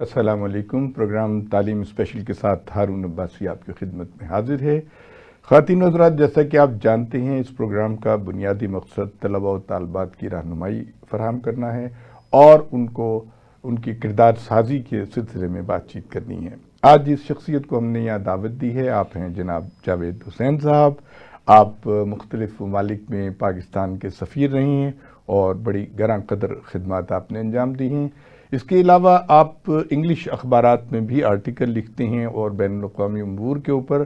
السلام علیکم۔ پروگرام تعلیم اسپیشل کے ساتھ ہارون عباسی آپ کی خدمت میں حاضر ہے۔ خواتین و حضرات، جیسا کہ آپ جانتے ہیں اس پروگرام کا بنیادی مقصد طلباء و طالبات کی رہنمائی فراہم کرنا ہے اور ان کی کردار سازی کے سلسلے میں بات چیت کرنی ہے۔ آج جس شخصیت کو ہم نے یہاں دعوت دی ہے آپ ہیں جناب جاوید حسین صاحب۔ آپ مختلف ممالک میں پاکستان کے سفیر رہے ہیں اور بڑی گراں قدر خدمات آپ نے انجام دی ہیں۔ اس کے علاوہ آپ انگلش اخبارات میں بھی آرٹیکل لکھتے ہیں اور بین الاقوامی امور کے اوپر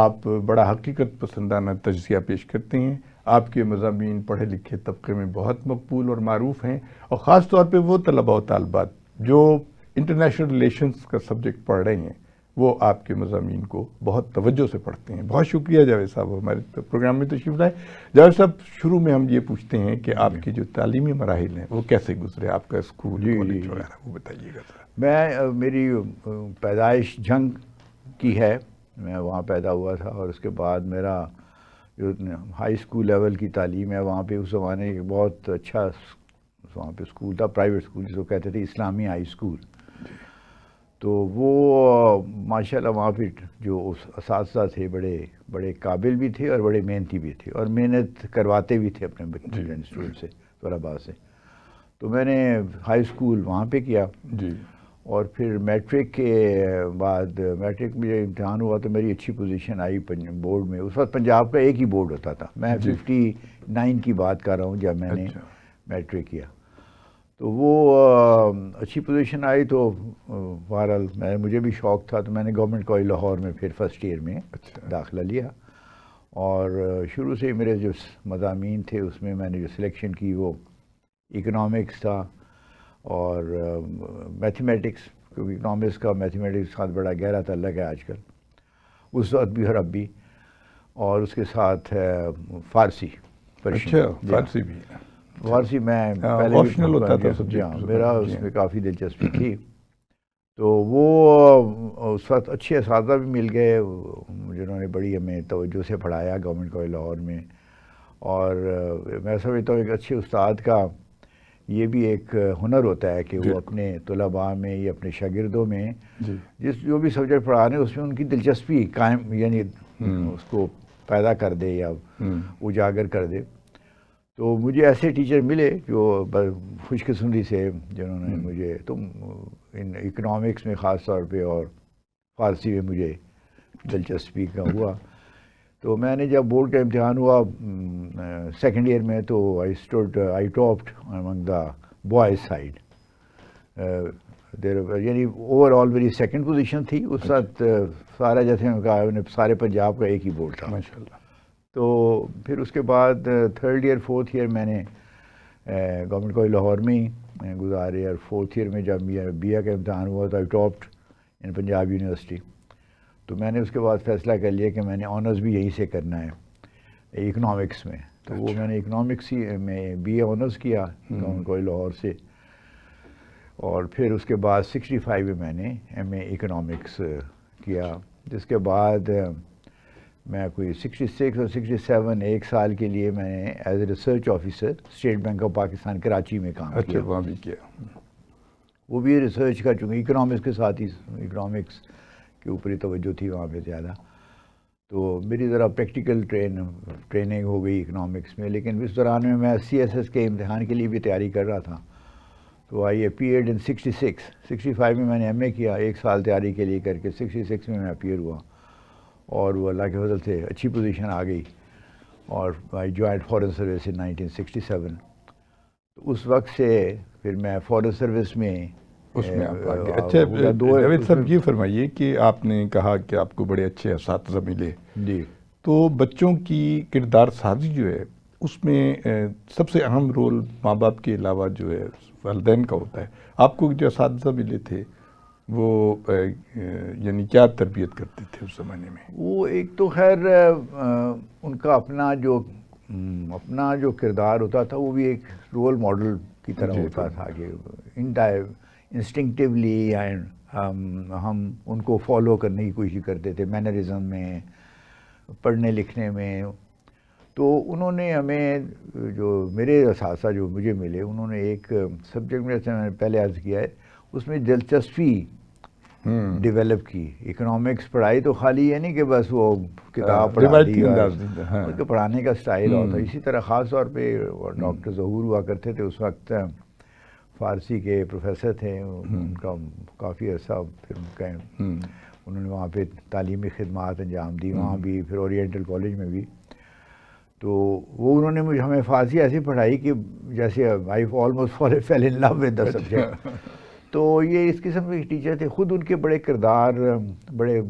آپ بڑا حقیقت پسندانہ تجزیہ پیش کرتے ہیں۔ آپ کے مضامین پڑھے لکھے طبقے میں بہت مقبول اور معروف ہیں، اور خاص طور پہ وہ طلباء و طالبات جو انٹرنیشنل ریلیشنز کا سبجیکٹ پڑھ رہے ہیں وہ آپ کے مضامین کو بہت توجہ سے پڑھتے ہیں۔ بہت شکریہ جاوید صاحب ہمارے پروگرام میں تشریف لائے۔ جاوید صاحب، شروع میں ہم یہ پوچھتے ہیں کہ آپ کی جو تعلیمی مراحل ہیں وہ کیسے گزرے؟ آپ کا اسکول کالج وغیرہ وہ بتائیے گا۔ میری پیدائش جنگ کی ہے، میں وہاں پیدا ہوا تھا، اور اس کے بعد میرا جو ہائی اسکول لیول کی تعلیم ہے وہاں پہ اس زمانے کے بہت اچھا وہاں پہ اسکول تھا، پرائیویٹ اسکول جس کو کہتے تھے اسلامی ہائی اسکول۔ تو وہ ماشاءاللہ وہاں پہ جو اساتذہ تھے بڑے قابل بھی تھے اور بڑے محنتی بھی تھے، اور محنت کرواتے بھی تھے اپنے بچے اسٹوڈنٹ سے، طلباء سے۔ تو میں نے ہائی اسکول وہاں پہ کیا جی، اور پھر میٹرک کے بعد میٹرک میں جب امتحان ہوا تو میری اچھی پوزیشن آئی بورڈ میں۔ اس وقت پنجاب کا ایک ہی بورڈ ہوتا تھا، میں 59 کی بات کر رہا ہوں جب میں نے میٹرک کیا، تو وہ اچھی پوزیشن آئی۔ تو بہرحال مجھے بھی شوق تھا، تو میں نے گورنمنٹ کالج لاہور میں پھر فرسٹ ایئر میں داخلہ لیا، اور شروع سے میرے جو مضامین تھے اس میں نے جو سلیکشن کی وہ اکنامکس تھا اور میتھمیٹکس، کیونکہ اکنامکس کا میتھمیٹکس کے ساتھ بڑا گہرا تعلق ہے آج کل، اس وقت بھی اور اب بھی، اور اس کے ساتھ فارسی، فارسی بھی فارسی میں پہلے بھی ہوتا تھا، میرا اس میں کافی دلچسپی تھی۔ تو وہ اس وقت اچھے اساتذہ بھی مل گئے جنہوں نے بڑی ہمیں توجہ سے پڑھایا گورنمنٹ کالج لاہور میں، اور میں سمجھتا ہوں ایک اچھے استاد کا یہ بھی ایک ہنر ہوتا ہے کہ وہ اپنے طلباء میں یا اپنے شاگردوں میں جو بھی سبجیکٹ پڑھا رہے ہیں اس میں ان کی دلچسپی قائم، یعنی اس کو پیدا کر دے یا اجاگر کر دے۔ تو مجھے ایسے ٹیچر ملے جو خوش قسمتی سے جنہوں نے مجھے ان اکنامکس میں خاص طور پہ اور فارسی میں مجھے دلچسپی کا ہوا۔ تو میں نے جب بورڈ کا امتحان ہوا سیکنڈ ایئر میں، تو آئی ٹاپڈ امنگ دا بوائز سائڈ، یعنی اوور آل میری سیکنڈ پوزیشن تھی اس وقت۔ سارا جیسے میں کہا سارے پنجاب کا ایک ہی بورڈ تھا ماشاء اللہ۔ تو پھر اس کے بعد تھرڈ ایئر فورتھ ایئر میں نے گورنمنٹ کالج لاہور میں ہی گزارے، اور فورتھ ایئر میں جب بی اے کا امتحان ہوا تو آئی ٹاپڈ ان پنجاب یونیورسٹی۔ تو میں نے اس کے بعد فیصلہ کر لیا کہ میں نے آنرز بھی یہیں سے کرنا ہے اکنامکس میں، تو وہ میں نے اکنامکس ہی میں بی اے آنرز کیا گورنمنٹ کالج لاہور سے، اور پھر اس کے بعد 65 میں میں نے ایم اے اکنامکس کیا، جس کے بعد میں کوئی 66 اور 67 ایک سال کے لیے میں نے as a research officer state bank of Pakistan Karachi میں کام کیا۔ وہاں بھی کیا، وہ بھی ریسرچ کا، چونکہ اکنامکس کے ساتھ ہی اکنامکس کے اوپر ہی توجہ تھی وہاں پہ زیادہ، تو میری ذرا پریکٹیکل ٹریننگ ہو گئی اکنامکس میں۔ لیکن اس دوران میں CSS کے امتحان کے لیے بھی تیاری کر رہا تھا، تو آئی اپیئرڈ ان 65 میں میں نے ایم اے کیا، ایک سال تیاری کے لیے کر کے 66 میں اپیئر ہوا، اور وہ اللہ کے فضل سے اچھی پوزیشن آ گئی، اور آئی جوائنڈ فارن سروس ان 1967۔ تو اس وقت سے پھر میں فارن سروس میں آپ آگے۔ اچھا جاوید صاحب، یہ فرمائیے کہ آپ نے کہا کہ آپ کو بڑے اچھے اساتذہ ملے، جی، تو بچوں کی کردار سازی جو ہے اس میں سب سے اہم رول ماں باپ کے علاوہ جو ہے والدین کا ہوتا ہے۔ آپ کو جو اساتذہ ملے تھے وہ یعنی کیا تربیت کرتے تھے اس زمانے میں؟ وہ ایک تو خیر ان کا اپنا جو کردار ہوتا تھا وہ بھی ایک رول ماڈل کی طرح ہوتا تھا، کہ انسٹنکٹیولی ہم ان کو فالو کرنے کی کوشش کرتے تھے، مینرزم میں، پڑھنے لکھنے میں۔ تو انہوں نے ہمیں جو میرے اساتذہ جو مجھے ملے انہوں نے ایک سبجیکٹ میں جیسے میں نے پہلے عرض کیا ہے اس میں دلچسپی ڈیولپ کی. اکنامکس پڑھائی تو خالی یہ نہیں کہ بس وہ کتاب پڑھا دی ان کے پڑھانے کا سٹائل ہوتا. اسی طرح خاص طور پہ ڈاکٹر ظہور ہوا کرتے تھے اس وقت, فارسی کے پروفیسر تھے, ان کا کافی عرصہ پھر ان کا انہوں نے وہاں پہ تعلیمی خدمات انجام دی وہاں بھی, پھر اورینٹل کالج میں بھی. تو وہ انہوں نے مجھے ہمیں فارسی ایسی پڑھائی کہ جیسے I almost fell in love with the subject. تو یہ اس قسم کے ٹیچر تھے. خود ان کے بڑے کردار بڑے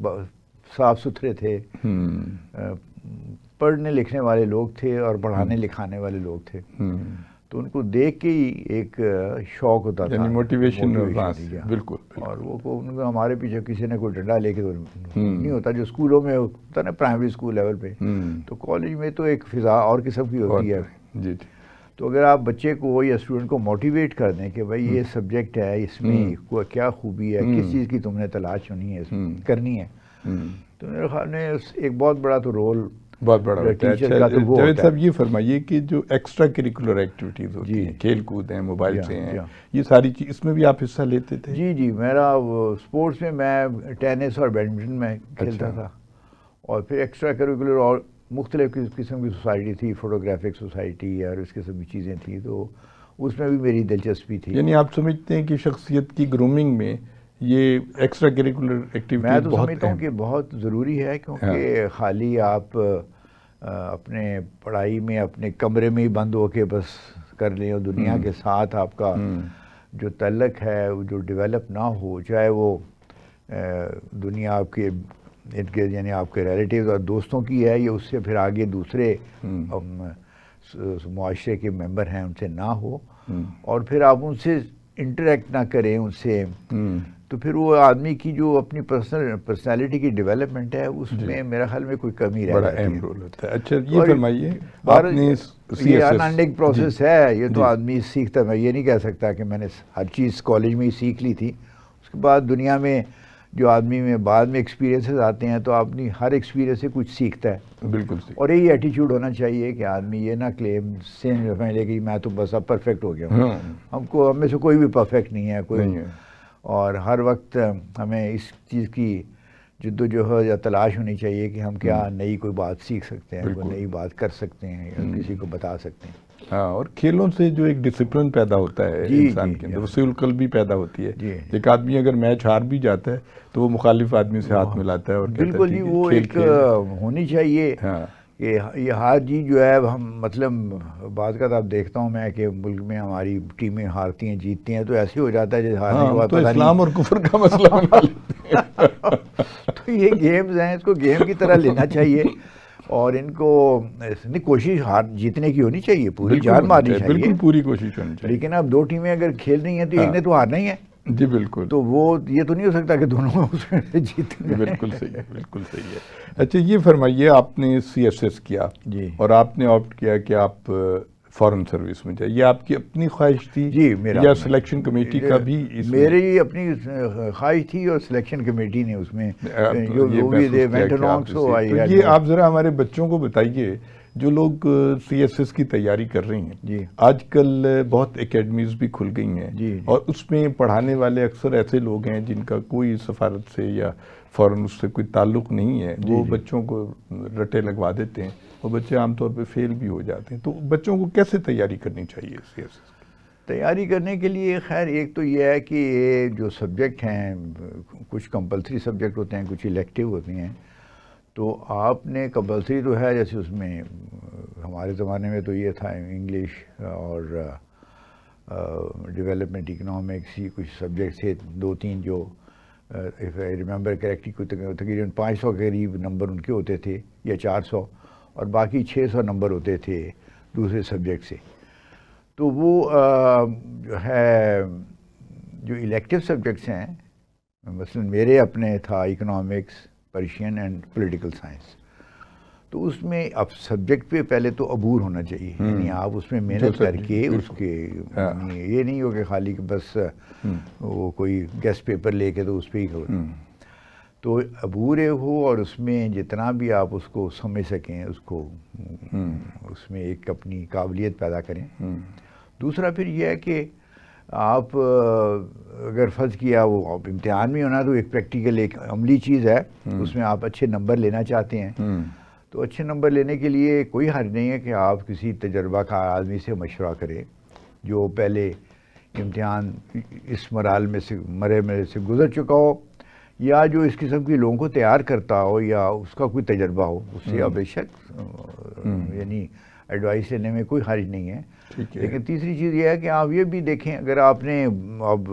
صاف ستھرے تھے, پڑھنے لکھنے والے لوگ تھے اور پڑھانے لکھانے والے لوگ تھے. تو ان کو دیکھ کے ہی ایک شوق ہوتا تھا, یعنی موٹیویشن. بالکل. اور وہ ہمارے پیچھے کسی نے کوئی ڈنڈا لے کے تو نہیں ہوتا جو اسکولوں میں ہوتا نا, پرائمری اسکول لیول پہ. تو کالج میں تو ایک فضا اور قسم کی ہوتی ہے. جی. تو اگر آپ بچے کو یا اسٹوڈنٹ کو موٹیویٹ کر دیں کہ بھائی یہ سبجیکٹ ہے, اس میں کیا خوبی ہے, کس چیز کی تم نے تلاش کرنی ہے, تو میرے خیال میں ایک بہت بڑا تو رول بہت بڑا ہوتا ہے. جاوید صاحب یہ فرمائیے کہ جو ایکسٹرا کریکولر ایکٹیویٹیز ہوتی ہیں, کھیل کود ہیں, موبائل سے ہیں, یہ ساری چیز اس میں بھی آپ حصہ لیتے تھے؟ جی. میرا اسپورٹس میں ٹینس اور بیڈمنٹن میں کھیلتا تھا, اور پھر ایکسٹرا کریکولر اور مختلف قسم کی سوسائٹی تھی, فوٹوگرافک سوسائٹی اور اس قسم کی چیزیں تھیں, تو اس میں بھی میری دلچسپی تھی. یعنی آپ سمجھتے ہیں کہ شخصیت کی گرومنگ میں یہ ایکسٹرا کریکولر ایکٹیویٹی میں تو سمجھتا ہوں کہ بہت ضروری ہے, کیونکہ خالی آپ اپنے پڑھائی میں اپنے کمرے میں ہی بند ہو کے بس کر لیں اور دنیا کے ساتھ آپ کا جو تعلق ہے جو ڈیولپ نہ ہو, چاہے وہ دنیا آپ کے ارد گرد یعنی آپ کے ریلیٹیوز اور دوستوں کی ہے یا اس سے پھر آگے دوسرے معاشرے کے ممبر ہیں ان سے نہ ہو, اور پھر آپ ان سے انٹریکٹ نہ کریں ان سے, تو پھر وہ آدمی کی جو اپنی پرسنالٹی کی ڈیولپمنٹ ہے اس میں میرا خیال میں کوئی کمی رہ جاتی ہے. بڑا اہم رول ہوتا ہے. اچھا یہ فرمائیے, یہ انڈنگ پروسیس ہے, یہ تو آدمی سیکھتا ہے. میں یہ نہیں کہہ سکتا کہ میں نے ہر چیز کالج میں ہی سیکھ لی تھی. اس کے بعد دنیا میں جو آدمی میں بعد میں ایکسپیرینسز آتے ہیں تو آدمی ہر ایکسپیرینس سے کچھ سیکھتا ہے. بالکل. اور یہی ایٹیچیوڈ ہونا چاہیے کہ آدمی یہ نہ کلیم سمجھے کہ میں تو بس اب پرفیکٹ ہو گیا ہوں. ہم میں سے کوئی بھی پرفیکٹ نہیں ہے, کوئی نہیں ہے, اور ہر وقت ہمیں اس چیز کی جدوجہد یا تلاش ہونی چاہیے کہ ہم کیا نئی کوئی بات سیکھ سکتے ہیں, کوئی نئی بات کر سکتے ہیں یا کسی کو بتا سکتے ہیں. ہاں, اور کھیلوں سے جو ایک ڈسپلن پیدا ہوتا ہے انسان کے اندر, وسیع القلب بھی پیدا ہوتی ہے. ایک آدمی اگر میچ ہار بھی جاتا ہے تو وہ مخالف آدمی سے ہاتھ ملاتا ہے اور بالکل جی, وہ ایک ہونی چاہیے کہ یہ ہار جی جو ہے ہم مطلب بعض کا آپ دیکھتا ہوں میں کہ ملک میں ہماری ٹیمیں ہارتی ہیں جیتتی ہیں تو ایسے ہو جاتا ہے جیسے ہارنے کے بعد تو اسلام اور کفر کا مسئلہ بنا لیتے ہیں. تو یہ گیمز ہیں, اس کو گیم کی طرح لینا چاہیے, اور ان کو کوشش جیتنے کی ہونی چاہیے, پوری جان مارنی چاہیے, بالکل پوری کوشش ہونی چاہیے. لیکن اب دو ٹیمیں اگر کھیل رہی ہیں تو ایک نے تو ہارنا ہی ہے. جی بالکل. تو وہ یہ تو نہیں ہو سکتا کہ دونوں اس میں جیتے. بالکل صحیح ہے, بالکل صحیح ہے. اچھا یہ فرمائیے, آپ نے سی ایس ایس کیا جی, اور آپ نے آپٹ کیا کہ آپ فارن سروس میں جائے, یہ آپ کی اپنی خواہش تھی جی میرا, یا سلیکشن کمیٹی کا بھی؟ میری اپنی خواہش تھی اور سلیکشن کمیٹی نے اس میں یہ آپ ذرا ہمارے بچوں کو بتائیے جو لوگ سی ایس ایس کی تیاری کر رہی ہیں. جی آج کل بہت اکیڈمیز بھی کھل گئی ہیں جی, اور اس میں پڑھانے والے اکثر ایسے لوگ ہیں جن کا کوئی سفارت سے یا فوراً اس سے کوئی تعلق نہیں ہے. وہ بچوں کو رٹے لگوا دیتے ہیں اور بچے عام طور پہ فیل بھی ہو جاتے ہیں. تو بچوں کو کیسے تیاری کرنی چاہیے سی ایس ایس؟ تیاری کرنے کے لیے خیر ایک تو یہ ہے کہ یہ جو سبجیکٹ ہیں کچھ کمپلسری سبجیکٹ ہوتے ہیں, کچھ الیکٹیو ہوتے ہیں. تو آپ نے کمپلسری تو ہے, جیسے اس میں ہمارے زمانے میں تو یہ تھا انگلش اور ڈیولپمنٹ اکنامکس, یہ کچھ سبجیکٹس تھے 2-3 جو اف آئی ریممبر کریکٹلی تقریباً 500 کے قریب نمبر ان کے ہوتے تھے یا 400, اور باقی 600 نمبر ہوتے تھے دوسرے سبجیکٹ سے. تو وہ جو ہے جو الیکٹیو سبجیکٹس ہیں, مثلا میرے اپنے تھا economics, Persian and political science. تو اس میں اب سبجیکٹ پہ پہلے تو عبور ہونا چاہیے, یعنی آپ اس میں محنت کر کے اس کے یہ نہیں ہو کہ خالی بس وہ کوئی گیسٹ پیپر لے کے تو اس پہ ہی کرو. تو عبور ہو اور اس میں جتنا بھی آپ اس کو سمجھ سکیں اس کو اس میں ایک اپنی قابلیت پیدا کریں. دوسرا پھر یہ ہے کہ آپ اگر فرض کیا وہ امتحان میں ہونا تو ایک پریکٹیکل ایک عملی چیز ہے, اس میں آپ اچھے نمبر لینا چاہتے ہیں تو اچھے نمبر لینے کے لیے کوئی حرج نہیں ہے کہ آپ کسی تجربہ کار آدمی سے مشورہ کریں جو پہلے امتحان اس مرحلے سے گزر چکا ہو, یا جو اس قسم کے لوگوں کو تیار کرتا ہو یا اس کا کوئی تجربہ ہو, اس سے بے شک یعنی ایڈوائس لینے میں کوئی حرج نہیں ہے. لیکن تیسری چیز یہ ہے کہ آپ یہ بھی دیکھیں, اگر آپ نے اب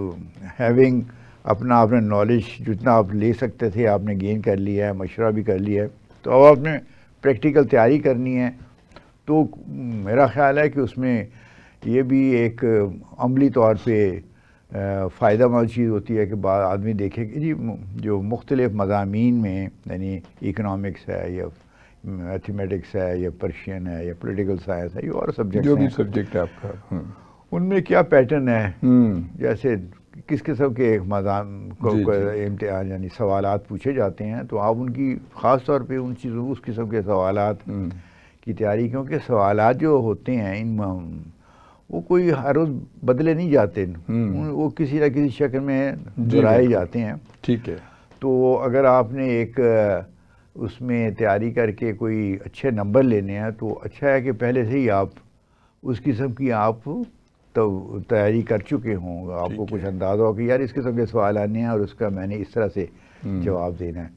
ہیونگ آپ نے نالج جتنا آپ لے سکتے تھے آپ نے گین کر لیا ہے, مشورہ بھی کر لیا ہے, تو اب آپ نے پریکٹیکل تیاری کرنی ہے. تو میرا خیال ہے کہ اس میں یہ بھی ایک عملی طور پہ فائدہ مند چیز ہوتی ہے کہ آدمی دیکھے کہ جی جو مختلف مضامین میں یعنی اکنامکس ہے یا میتھمیٹکس ہے یا پرشین ہے یا پولیٹیکل سائنس ہے یا اور سبجیکٹ جو بھی سبجیکٹ ہے آپ کا, ان میں کیا پیٹرن ہے, جیسے کس قسم کے امتحان یعنی سوالات پوچھے جاتے ہیں, تو آپ ان کی خاص طور پہ ان چیزوں اس قسم کے سوالات کی تیاری, کیونکہ سوالات جو ہوتے ہیں وہ کوئی ہر روز بدلے نہیں جاتے, وہ کسی نہ کسی شکل میں دہرائے جاتے ہیں. ٹھیک ہے. تو اگر آپ نے ایک اس میں تیاری کر کے کوئی اچھے نمبر لینے ہیں تو اچھا ہے کہ پہلے سے ہی آپ اس قسم کی آپ تیاری کر چکے ہوں, آپ کو کچھ اندازہ ہو کہ یار اس قسم کے سوال آنے ہیں اور اس کا میں نے اس طرح سے جواب دینا ہے.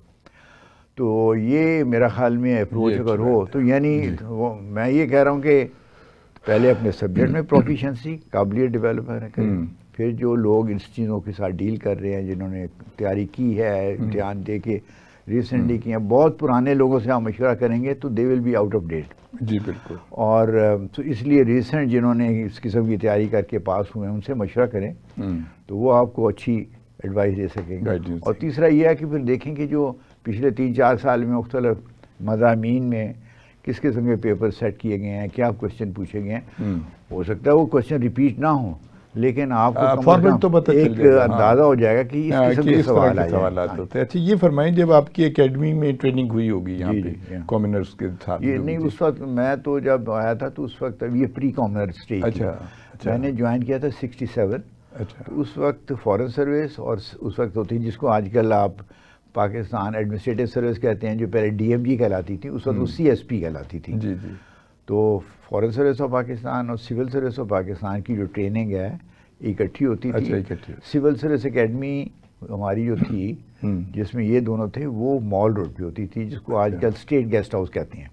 تو یہ میرا خیال میں اپروچ اگر ہو تو یعنی میں یہ کہہ رہا ہوں کہ پہلے اپنے سبجیکٹ میں پروفیشنسی قابلیت ڈیولپ کریں, پھر جو لوگ ان چیزوں کے ساتھ ڈیل کر رہے ہیں جنہوں نے تیاری کی ہے امتحان دے کے ریسنٹلی کی ہیں, بہت پرانے لوگوں سے آپ مشورہ کریں گے تو they will be out of date. جی بالکل. اور تو اس لیے ریسنٹ جنہوں نے اس قسم کی تیاری کر کے پاس ہوئے ہیں ان سے مشورہ کریں تو وہ آپ کو اچھی ایڈوائس دے سکیں گے. اور تیسرا یہ ہے کہ پھر دیکھیں کہ جو پچھلے 3-4 سال میں مختلف مضامین میں کس قسم کے پیپر سیٹ کیے گئے ہیں, کیا کوشچن پوچھے گئے ہیں, ہو سکتا ہے وہ کوشچن ریپیٹ نہ ہوں لیکن آپ کو ایک اندازہ ہو جائے گا کہ اس قسم کے سوالات ہوتے ہیں. اچھا یہ فرمائیں, جب آپ کی اکیڈمی میں ٹریننگ ہوئی ہوگی یہاں پہ کامنرز کے ساتھ؟ یہ نہیں, اس وقت میں تو جب آیا تھا تو اس وقت یہ پری کامنر اسٹیج, میں نے جوائن کیا تھا 67. تو اس وقت فورن سروس اور اس وقت ہوتی جس کو آج کل آپ پاکستان ایڈمنسٹریٹو سروس کہتے ہیں, جو پہلے ڈی ایم جی کہلاتی تھی, اس وقت وہ سی ایس پی کہلاتی تھی. جی جی. تو فورن سروس آف پاکستان اور سول سروس آف پاکستان کی جو ٹریننگ ہے اکٹھی ہوتی تھی. سول سروس اکیڈمی ہماری جو تھی جس میں یہ دونوں تھے وہ مال روڈ پہ ہوتی تھی, جس کو آج کل اسٹیٹ گیسٹ ہاؤس کہتے ہیں.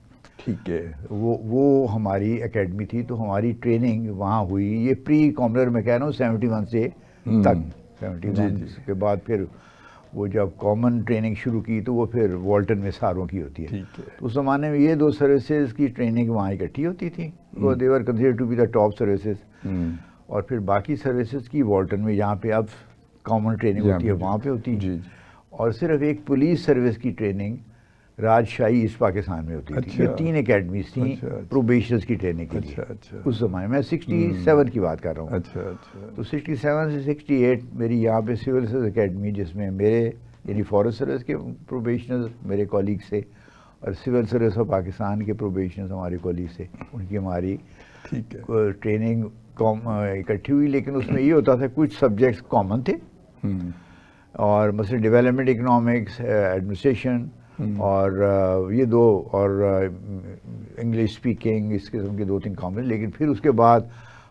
ٹھیک ہے. وہ ہماری اکیڈمی تھی, تو ہماری ٹریننگ وہاں ہوئی. یہ پری کامنر میں کہہ رہا ہوں 71 سے تک, 71 کے بعد پھر وہ جب کامن ٹریننگ شروع کی تو وہ پھر والٹن میں ساروں کی ہوتی ہے. تو اس زمانے میں یہ 2 سروسز کی ٹریننگ وہاں اکٹھی ہوتی تھی, وہ they were considered to be the top services. اور پھر باقی سروسز کی والٹن میں جہاں پہ اب کامن ٹریننگ ہوتی ہے وہاں پہ ہوتی ہے. اور صرف ایک پولیس سروس کی ٹریننگ راجشاہی ایسٹ پاکستان میں ہوتی تھی. یہ 3 اکیڈمیز تھیں پروبیشنرز کی ٹریننگ کے لیے اس زمانے میں. 67 کی بات کر رہا ہوں. تو 67 سے 68 میری یہاں پہ سول سروس اکیڈمی, جس میں میرے یعنی فورن سروس کے پروبیشنرز میرے کولیگ سے اور سول سروس آف پاکستان کے پروبیشنرز ہمارے کولیگ سے, ان کی ہماری ٹریننگ اکٹھی ہوئی. لیکن اس میں یہ ہوتا تھا کچھ سبجیکٹس کامن تھے, اور مثلا ڈیولپمنٹ اکنامکس, ایڈمنسٹریشن اور یہ 2 اور انگلش اسپیکنگ, اس قسم کے 2-3 کامن. لیکن پھر اس کے بعد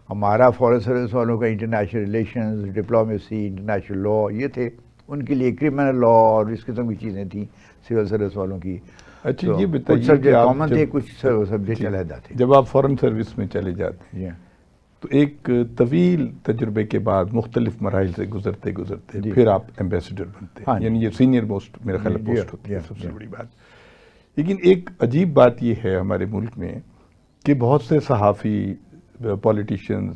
ہمارا فورن سروس والوں کا international relations, diplomacy, international law, یہ تھے. ان کے لیے کرمنل لا اور اس قسم کی چیزیں تھیں سول سروس والوں کی. اچھا یہ بتائیے, کچھ سبجیکٹ کامن تھے, کچھ سبجیکٹ علیحدہ تھے. جب آپ فورن سروس میں چلے جاتے ہیں تو ایک طویل تجربے کے بعد مختلف مراحل سے گزرتے پھر آپ ایمبیسڈر بنتے ہیں, یعنی یہ سینئر موسٹ میرا خیال پوسٹ ہوتی ہے, سب سے بڑی بات. لیکن ایک عجیب بات یہ ہے ہمارے ملک میں کہ بہت سے صحافی, پولیٹیشینز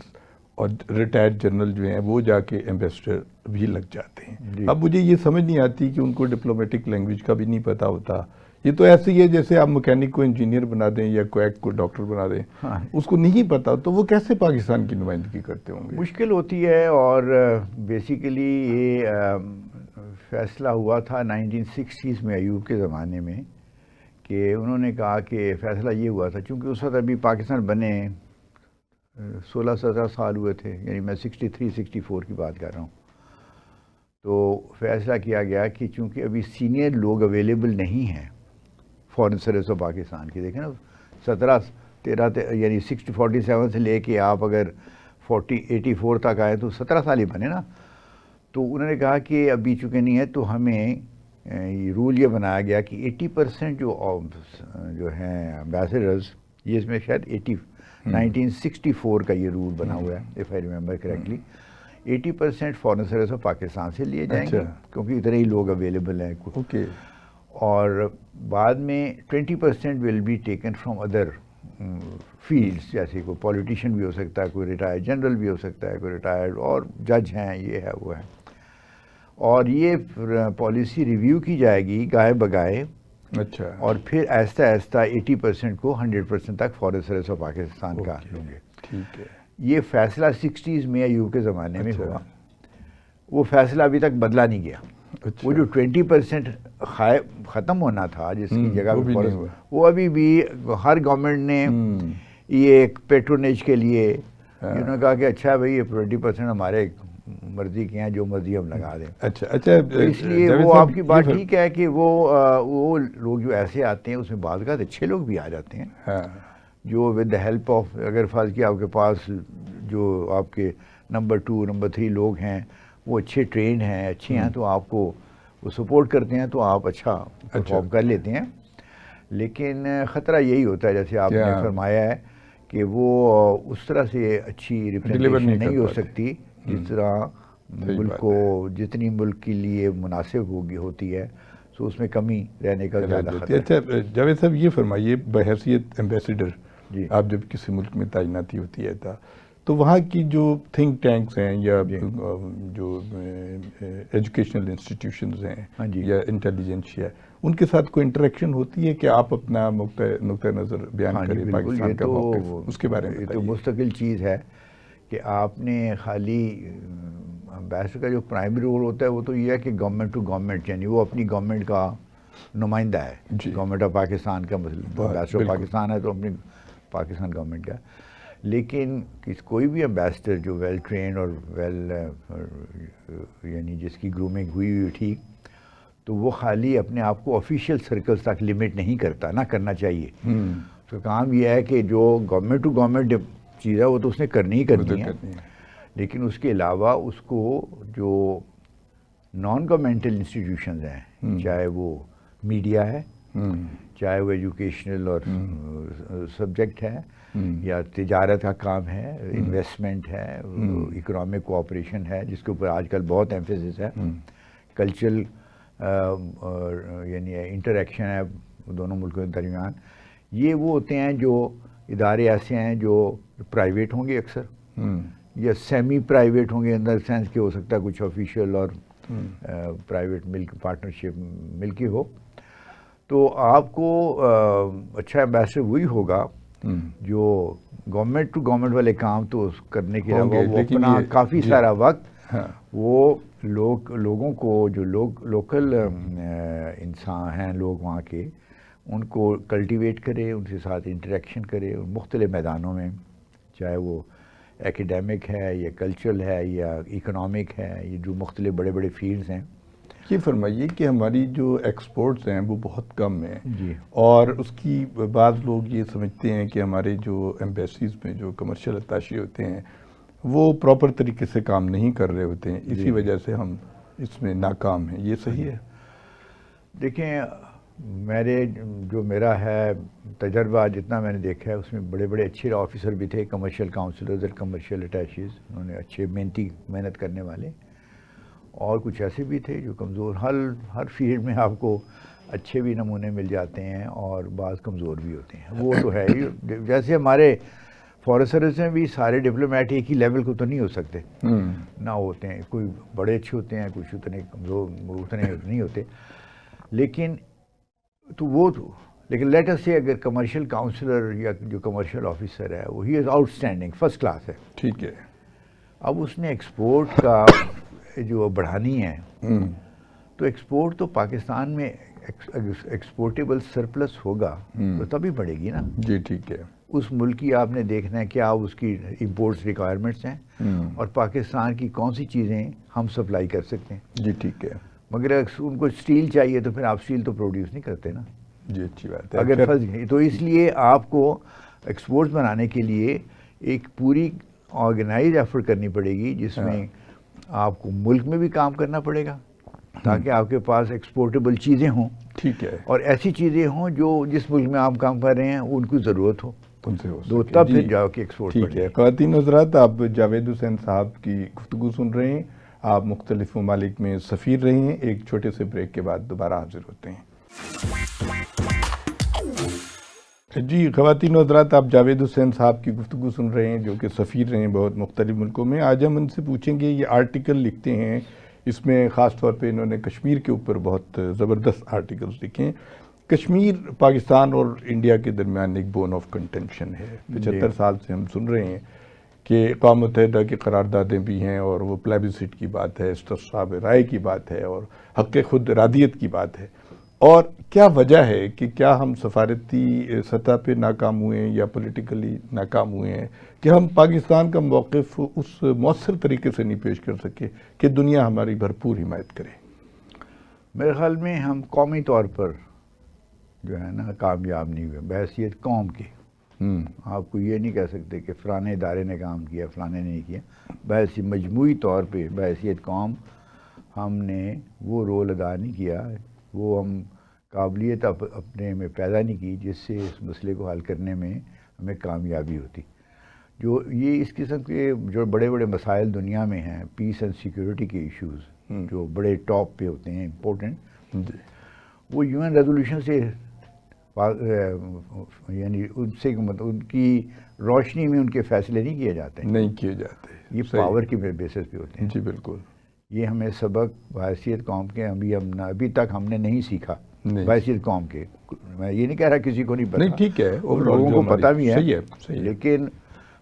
اور ریٹائرڈ جنرل جو ہیں وہ جا کے ایمبیسڈر بھی لگ جاتے ہیں. اب مجھے یہ سمجھ نہیں آتی کہ ان کو ڈپلومیٹک لینگویج کا بھی نہیں پتا ہوتا. یہ تو ایسے ہی ہے جیسے آپ مکینک کو انجینئر بنا دیں یا کویک کو ڈاکٹر بنا دیں, اس کو نہیں پتا تو وہ کیسے پاکستان کی نمائندگی کرتے ہوں گے؟ مشکل ہوتی ہے. اور بیسیکلی یہ فیصلہ ہوا تھا 1960s میں ایوب کے زمانے میں کہ انہوں نے کہا کہ فیصلہ یہ ہوا تھا، چونکہ اس وقت ابھی پاکستان بنے 16-17 سال ہوئے تھے، یعنی میں 63-64 کی بات کر رہا ہوں. تو فیصلہ کیا گیا کہ چونکہ ابھی سینئر لوگ اویلیبل نہیں ہیں فارن سروس آف پاکستان کی، دیکھیں نا 13 یعنی 47 سے لے کے آپ اگر 84 تک آئے تو 17 سال ہی بنے نا. تو انہوں نے کہا کہ ابھی چونکہ نہیں ہے تو ہمیں رول یہ بنایا گیا کہ 80% جو ہیں ایمبیسڈرز، یہ اس میں شاید 1964 کا یہ رول بنا ہوا ہے if I remember correctly، 80% foreign service of Pakistan سے لیے جائیں گے کیونکہ اتنے ہی لوگ اویلیبل ہیں. اور بعد میں 20% will be taken from other fields, جیسے کوئی پولیٹیشین بھی ہو سکتا ہے، کوئی ریٹائرڈ جنرل بھی ہو سکتا ہے، کوئی ریٹائرڈ اور جج ہیں، یہ ہے وہ ہے. اور یہ پالیسی ریویو کی جائے گی گائے بگائے، اچھا، اور پھر آہستہ آہستہ 80% کو 100% تک فارن سروس آف پاکستان کا لوں گے. ٹھیک ہے. یہ فیصلہ 60s میں ایوب کے زمانے میں ہوا. وہ فیصلہ ابھی تک بدلا نہیں گیا. وہ جو 20% ختم ہونا تھا جس کی جگہ وہ ابھی بھی ہر گورنمنٹ نے یہ ایک پیٹرونیج کے لیے انہوں نے کہا کہ اچھا بھائی یہ 20% ہمارے مرضی کے ہیں، جو مرضی ہم لگا دیں. اچھا اس لیے وہ آپ کی بات ٹھیک ہے کہ وہ لوگ جو ایسے آتے ہیں اس میں بعض اوقات اچھے لوگ بھی آ جاتے ہیں جو ود دا ہیلپ آف، اگر فرض کیا آپ کے پاس جو آپ کے نمبر 2 نمبر 3 لوگ ہیں وہ اچھے ٹرینڈ ہیں، اچھے ہیں، تو آپ کو وہ سپورٹ کرتے ہیں تو آپ اچھا پرفارم کر لیتے ہیں. لیکن خطرہ یہی ہوتا ہے جیسے آپ نے فرمایا ہے کہ وہ اس طرح سے اچھی ریپرزنٹیشن نہیں ہو سکتی جس طرح ملک کو، جتنی ملک کے لیے مناسب ہوتی ہے، تو اس میں کمی رہنے کا زیادہ خطرہ ہے. اچھا جاوید صاحب یہ فرمائیے، بحیثیت ایمبیسیڈر آپ جب کسی ملک میں تعیناتی ہوتی ہے تو وہاں کی جو تھنک ٹینکس ہیں یا جو ایجوکیشنل انسٹیٹیوشنز ہیں یا انٹیلیجنس ہے، ان کے ساتھ کوئی انٹریکشن ہوتی ہے کہ آپ اپنا نقطہ نظر بیان کریں پاکستان کا موقف، اس کے بارے میں؟ یہ تو مستقل چیز ہے کہ آپ نے خالی ایمبیسڈر کا جو پرائمری رول ہوتا ہے وہ تو یہ ہے کہ گورنمنٹ ٹو گورنمنٹ، یعنی وہ اپنی گورنمنٹ کا نمائندہ ہے. گورنمنٹ آف پاکستان کا مطلب ایمبیسڈر آف پاکستان ہے تو اپنی پاکستان گورنمنٹ کا. لیکن کوئی بھی ایمبیسڈر جو ویل ٹرینڈ اور ویل یعنی جس کی گرومنگ ہوئی ٹھیک، تو وہ خالی اپنے آپ کو آفیشیل سرکلز تک لمٹ نہیں کرتا، نہ کرنا چاہیے. تو کام یہ ہے کہ جو گورنمنٹ ٹو گورنمنٹ چیز ہے وہ تو اس نے کرنی ہی کرنی ہے، لیکن اس کے علاوہ اس کو جو نان گورنمنٹل انسٹیٹیوشنز ہیں، چاہے وہ میڈیا ہے، چاہے وہ ایجوکیشنل اور سبجیکٹ ہے، یا تجارت کا کام ہے، انویسٹمنٹ ہے، اکنامک کوآپریشن ہے جس کے اوپر آج کل بہت ایمفیسس ہے، کلچرل یعنی انٹریکشن ہے دونوں ملکوں کے درمیان. یہ وہ ہوتے ہیں جو ادارے ایسے ہیں جو پرائیویٹ ہوں گے اکثر، یا سیمی پرائیویٹ ہوں گے، اندر سینس کہ ہو سکتا ہے کچھ آفیشیل اور پرائیویٹ ملک پارٹنرشپ مل کے ہو. تو آپ کو اچھا ایمبیسڈر وہی ہوگا جو گورنمنٹ ٹو گورنمنٹ والے کام تو کرنے کے علاوہ وہ اپنا کافی سارا وقت وہ لوگوں کو، جو لوکل انسان ہیں لوگ وہاں کے، ان کو کلٹیویٹ کرے، ان کے ساتھ انٹریکشن کرے مختلف میدانوں میں، چاہے وہ ایکیڈیمک ہے یا کلچرل ہے یا اکنامک ہے، یہ جو مختلف بڑے بڑے فیلڈز ہیں. یہ فرمائیے کہ ہماری جو ایکسپورٹس ہیں وہ بہت کم ہیں، اور اس کی بعض لوگ یہ سمجھتے ہیں کہ ہمارے جو ایمبیسیز میں جو کمرشل اتاشی ہوتے ہیں وہ پراپر طریقے سے کام نہیں کر رہے ہوتے ہیں، اسی وجہ سے ہم اس میں ناکام ہیں. یہ صحیح ہے؟ دیکھیں میرا ہے تجربہ، جتنا میں نے دیکھا ہے اس میں بڑے بڑے اچھے آفیسر بھی تھے، کمرشل کاؤنسلرز اور کمرشل اٹیچیز، انہوں نے اچھے محنت کرنے والے، اور کچھ ایسے بھی تھے جو کمزور. ہر فیلڈ میں آپ کو اچھے بھی نمونے مل جاتے ہیں اور بعض کمزور بھی ہوتے ہیں، وہ تو ہے ہی. جیسے ہمارے فارن سروس میں بھی سارے ڈپلومیٹ ایک ہی لیول کو تو نہیں ہو سکتے، نہ ہوتے ہیں، کوئی بڑے اچھے ہوتے ہیں، کچھ اتنے کمزور اتنے نہیں ہوتے. لیکن لیٹ اس سے اگر کمرشل کاؤنسلر یا جو کمرشل آفیسر ہے وہ ہی is outstanding, first class ہے، ٹھیک ہے. اب اس نے ایکسپورٹ کا جو بڑھانی ہے تو ایکسپورٹ تو پاکستان میں ایکسپورٹیبل سرپلس ہوگا تو تبھی بڑھے گی نا. جی ٹھیک ہے. اس ملک کی آپ نے دیکھنا ہے کیا اس کی امپورٹس ریکوائرمنٹس ہیں اور پاکستان کی کون سی چیزیں ہم سپلائی کر سکتے ہیں. جی ٹھیک ہے. مگر ان کو اسٹیل چاہیے تو پھر آپ اسٹیل تو پروڈیوس نہیں کرتے نا. جی اچھی بات ہے. اگر پھنس گئے تو اس لیے آپ کو ایکسپورٹس بنانے کے لیے ایک پوری آرگنائز ایفرٹ کرنی پڑے گی جس میں آپ کو ملک میں بھی کام کرنا پڑے گا تاکہ آپ کے پاس ایکسپورٹیبل چیزیں ہوں. ٹھیک ہے. اور ایسی چیزیں ہوں جو جس ملک میں آپ کام کر رہے ہیں ان کی ضرورت ہو ان سے ہو تو تب پھر جاؤ کہ ایکسپورٹ. ٹھیک ہے. خواتین حضرات، آپ جاوید حسین صاحب کی گفتگو سن رہے ہیں. آپ مختلف ممالک میں سفیر رہے ہیں. ایک چھوٹے سے بریک کے بعد دوبارہ حاضر ہوتے ہیں. جی خواتین و حضرات، آپ جاوید حسین صاحب کی گفتگو سن رہے ہیں جو کہ سفیر رہے ہیں بہت مختلف ملکوں میں. آج ہم ان سے پوچھیں گے، یہ آرٹیکل لکھتے ہیں، اس میں خاص طور پہ انہوں نے کشمیر کے اوپر بہت زبردست آرٹیکلز لکھے ہیں. کشمیر پاکستان اور انڈیا کے درمیان ایک بون آف کنٹینشن ہے. 75 سال سے ہم سن رہے ہیں کہ اقوام متحدہ کی قراردادیں بھی ہیں اور وہ پلیبسٹ کی بات ہے، استصحاب رائے کی بات ہے اور حق خود ارادیت کی بات ہے. اور کیا وجہ ہے کہ کیا ہم سفارتی سطح پہ ناکام ہوئے ہیں یا پولیٹیکلی ناکام ہوئے ہیں کہ ہم پاکستان کا موقف اس مؤثر طریقے سے نہیں پیش کر سکے کہ دنیا ہماری بھرپور حمایت کرے؟ میرے خیال میں ہم قومی طور پر جو ہے نا کامیاب نہیں ہوئے بحیثیت قوم کے. آپ کو یہ نہیں کہہ سکتے کہ فلانے ادارے نے کام کیا فلانے نے نہیں کیا. بحیثیت مجموعی طور پہ بحیثیت قوم ہم نے وہ رول ادا نہیں کیا، وہ ہم قابلیت اپنے میں پیدا نہیں کی جس سے اس مسئلے کو حل کرنے میں ہمیں کامیابی ہوتی. جو یہ اس قسم کے جو بڑے بڑے مسائل دنیا میں ہیں، پیس اینڈ سیکیورٹی کے ایشوز جو بڑے ٹاپ پہ ہوتے ہیں امپورٹنٹ، وہ UN ریزولوشن سے یعنی ان سے ان کی روشنی میں ان کے فیصلے نہیں کیے جاتے. یہ پاور کے بیسس پہ ہوتے ہیں. جی بالکل. یہ ہمیں سبق بحیثیت قوم کے ابھی تک ہم نے نہیں سیکھا. بحیثیت قوم کے میں یہ نہیں کہہ رہا کسی کو نہیں پتا. نہیں ٹھیک ہے، لوگوں کو پتہ بھی ہے. لیکن